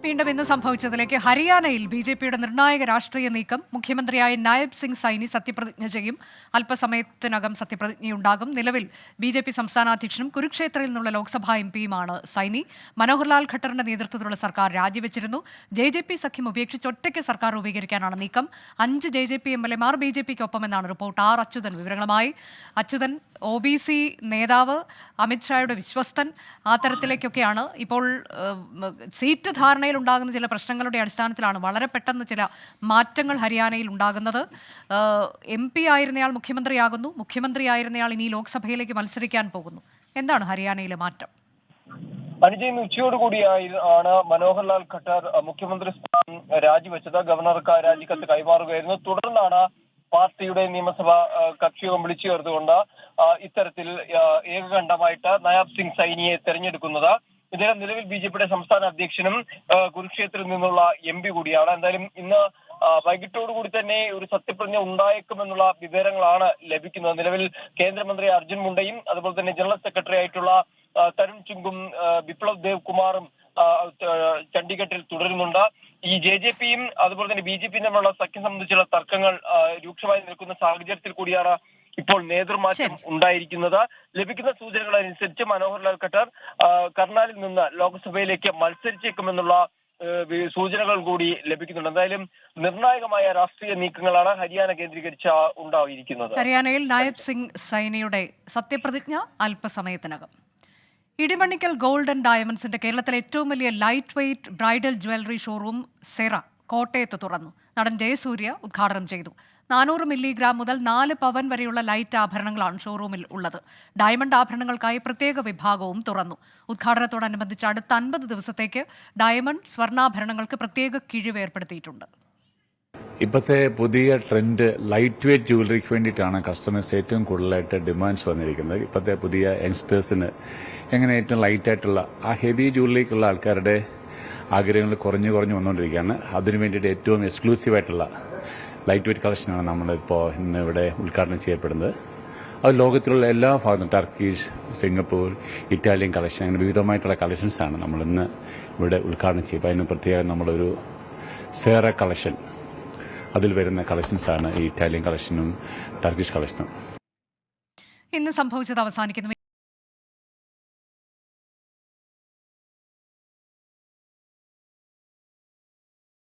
വീണ്ടും ഇന്ന് സംഭവിച്ചതിലേക്ക്. ഹരിയാനയിൽ BJPയുടെ നിർണായക രാഷ്ട്രീയ നീക്കം. മുഖ്യമന്ത്രിയായ നായബ് സിംഗ് സൈനി സത്യപ്രതിജ്ഞ ചെയ്യും. അല്പസമയത്തിനകം സത്യപ്രതിജ്ഞയുണ്ടാകും. നിലവിൽ BJP സംസ്ഥാന അധ്യക്ഷനും കുരുക്ഷേത്രയിൽ നിന്നുള്ള ലോക്സഭാ MPയുമാണ് സൈനി. മനോഹർലാൽ ഖട്ടറിന്റെ നേതൃത്വത്തിലുള്ള സർക്കാർ രാജിവെച്ചിരുന്നു. JJP സഖ്യം ഉപേക്ഷിച്ച് ഒറ്റയ്ക്ക് സർക്കാർ രൂപീകരിക്കാനാണ് നീക്കം. 5 JJP MLAമാർ BJPക്കൊപ്പമെന്നാണ് റിപ്പോർട്ട്. ആർ അച്യുതൻ വിവരങ്ങളുമായി. അച്യുതൻ, OBC നേതാവ്, അമിത്ഷായുടെ വിശ്വസ്തൻ, ആ തരത്തിലേക്കൊക്കെയാണ് ഇപ്പോൾ സീറ്റ് ധാരണയിൽ ഉണ്ടാകുന്ന ചില പ്രശ്നങ്ങളുടെ അടിസ്ഥാനത്തിലാണ് വളരെ പെട്ടെന്ന് ചില മാറ്റങ്ങൾ ഹരിയാനയിൽ ഉണ്ടാകുന്നത്. MP ആയിരുന്നയാൾ മുഖ്യമന്ത്രിയാകുന്നു. മുഖ്യമന്ത്രിയായിരുന്നയാൾ ഇനി ലോക്സഭയിലേക്ക് മത്സരിക്കാൻ പോകുന്നു. എന്താണ് ഹരിയാനയിലെ മാറ്റം? അനുജ, ഇന്ന് ഉച്ചയോടുകൂടിയാണ് മനോഹർലാൽ ഖട്ടർ മുഖ്യമന്ത്രി സ്ഥാനം രാജിവെച്ചത്. ഗവർണർക്ക് രാജിക്കത്ത് കൈമാറുകയായിരുന്നു. തുടർന്നാണ് പാർട്ടിയുടെ നിയമസഭാ കക്ഷിയോഗം വിളിച്ചു ചേർത്തുകൊണ്ട് ഇത്തരത്തിൽ ഏകകണ്ഠമായിട്ട് നയാബ് സിംഗ് സൈനിയെ തെരഞ്ഞെടുക്കുന്നത്. ഇദ്ദേഹം നിലവിൽ BJPയുടെ സംസ്ഥാന അധ്യക്ഷനും കുരുക്ഷേത്രത്തിൽ നിന്നുള്ള MP കൂടിയാണ്. എന്തായാലും ഇന്ന് വൈകിട്ടോടുകൂടി തന്നെ ഒരു സത്യപ്രതിജ്ഞ ഉണ്ടായേക്കുമെന്നുള്ള വിവരങ്ങളാണ് ലഭിക്കുന്നത്. നിലവിൽ കേന്ദ്രമന്ത്രി അർജുൻ മുണ്ടയും അതുപോലെ തന്നെ ജനറൽ സെക്രട്ടറി ആയിട്ടുള്ള തരുൺ ചുങ്കും ബിപ്ലബ് ദേവ് കുമാറും ചണ്ഡീഗഡിൽ തുടരുന്നുണ്ട്. ഈ JJPയും അതുപോലെ തന്നെ BJPയും തമ്മിലുള്ള സഖ്യം സംബന്ധിച്ചുള്ള തർക്കങ്ങൾ രൂക്ഷമായി നിൽക്കുന്ന സാഹചര്യത്തിൽ കൂടിയാണ് ഇപ്പോൾ നേതൃമാറ്റം ഉണ്ടായിരിക്കുന്നത്. ലഭിക്കുന്ന സൂചനകൾ അനുസരിച്ച് മനോഹർലാൽ ഖട്ടർ കർണാലിൽ നിന്ന് ലോക്സഭയിലേക്ക് മത്സരിച്ചേക്കുമെന്നുള്ള സൂചനകൾ കൂടി ലഭിക്കുന്നുണ്ട്. എന്തായാലും നിർണായകമായ രാഷ്ട്രീയ നീക്കങ്ങളാണ് ഹരിയാന കേന്ദ്രീകരിച്ച ഉണ്ടായിരിക്കുന്നത്. ഹരിയാനയിൽ നായബ് സിംഗ് സൈനിയുടെ സത്യപ്രതിജ്ഞ അല്പസമയത്തിനകം. ഇടിമണ്ണിക്കൽ ഗോൾഡ് ആൻഡ് ഡയമണ്ട്സിന്റെ കേരളത്തിലെ ഏറ്റവും വലിയ light weight bridal jewellery showroom സെറ കോട്ടയത്ത് തുറന്നു. നടൻ ജയസൂര്യ ഉദ്ഘാടനം ചെയ്തു. 400 മില്ലിഗ്രാം മുതൽ 4 പവൻ വരെയുള്ള ലൈറ്റ് ആഭരണങ്ങളാണ് ഷോറൂമിൽ ഉള്ളത്. ഡയമണ്ട് ആഭരണങ്ങൾക്കായി പ്രത്യേക വിഭാഗവും തുറന്നു. ഉദ്ഘാടനത്തോടനുബന്ധിച്ച് അടുത്ത 50 ദിവസത്തേക്ക് ഡയമണ്ട് സ്വർണ്ണാഭരണങ്ങൾക്ക് പ്രത്യേക കിഴിവ് ഏർപ്പെടുത്തിയിട്ടുണ്ട്. ഇപ്പോഴത്തെ പുതിയ ട്രെൻഡ് ലൈറ്റ് വെയ്റ്റ് ജ്വല്ലറിക്ക് വേണ്ടിയിട്ടാണ് കസ്റ്റമേഴ്സ് ഏറ്റവും കൂടുതലായിട്ട് ഡിമാൻഡ്സ് വന്നിരിക്കുന്നത്. ഇപ്പോഴത്തെ പുതിയ യങ്സ്റ്റേഴ്സിന് എങ്ങനെ ഏറ്റവും ലൈറ്റായിട്ടുള്ള ആ ഹെവി ജ്വല്ലറിക്കുള്ള ആൾക്കാരുടെ ആഗ്രഹങ്ങൾ കുറഞ്ഞു വന്നുകൊണ്ടിരിക്കുകയാണ്. അതിനു വേണ്ടിയിട്ട് ഏറ്റവും എക്സ്ക്ലൂസീവായിട്ടുള്ള ലൈറ്റ് വെയ്റ്റ് കളക്ഷനാണ് നമ്മളിപ്പോൾ ഇന്ന് ഇവിടെ ഉദ്ഘാടനം ചെയ്യപ്പെടുന്നത്. അത് ലോകത്തിലുള്ള എല്ലാ ഭാഗത്തും ടർക്കിഷ്, സിംഗപ്പൂർ, ഇറ്റാലിയൻ കളക്ഷൻ, അങ്ങനെ വിവിധമായിട്ടുള്ള കളക്ഷൻസാണ് നമ്മളിന്ന് ഇവിടെ ഉദ്ഘാടനം ചെയ്യുമ്പോൾ അതിന് പ്രത്യേകം നമ്മളൊരു സേറ കളക്ഷൻ, അതിൽ വരുന്ന കളക്ഷൻസാണ് ഈ ഇറ്റാലിയൻ കളക്ഷനും ടർക്കിഷ് കളക്ഷനും. ഇന്ന് സംഭവിച്ചത് അവസാനിക്കുന്നു.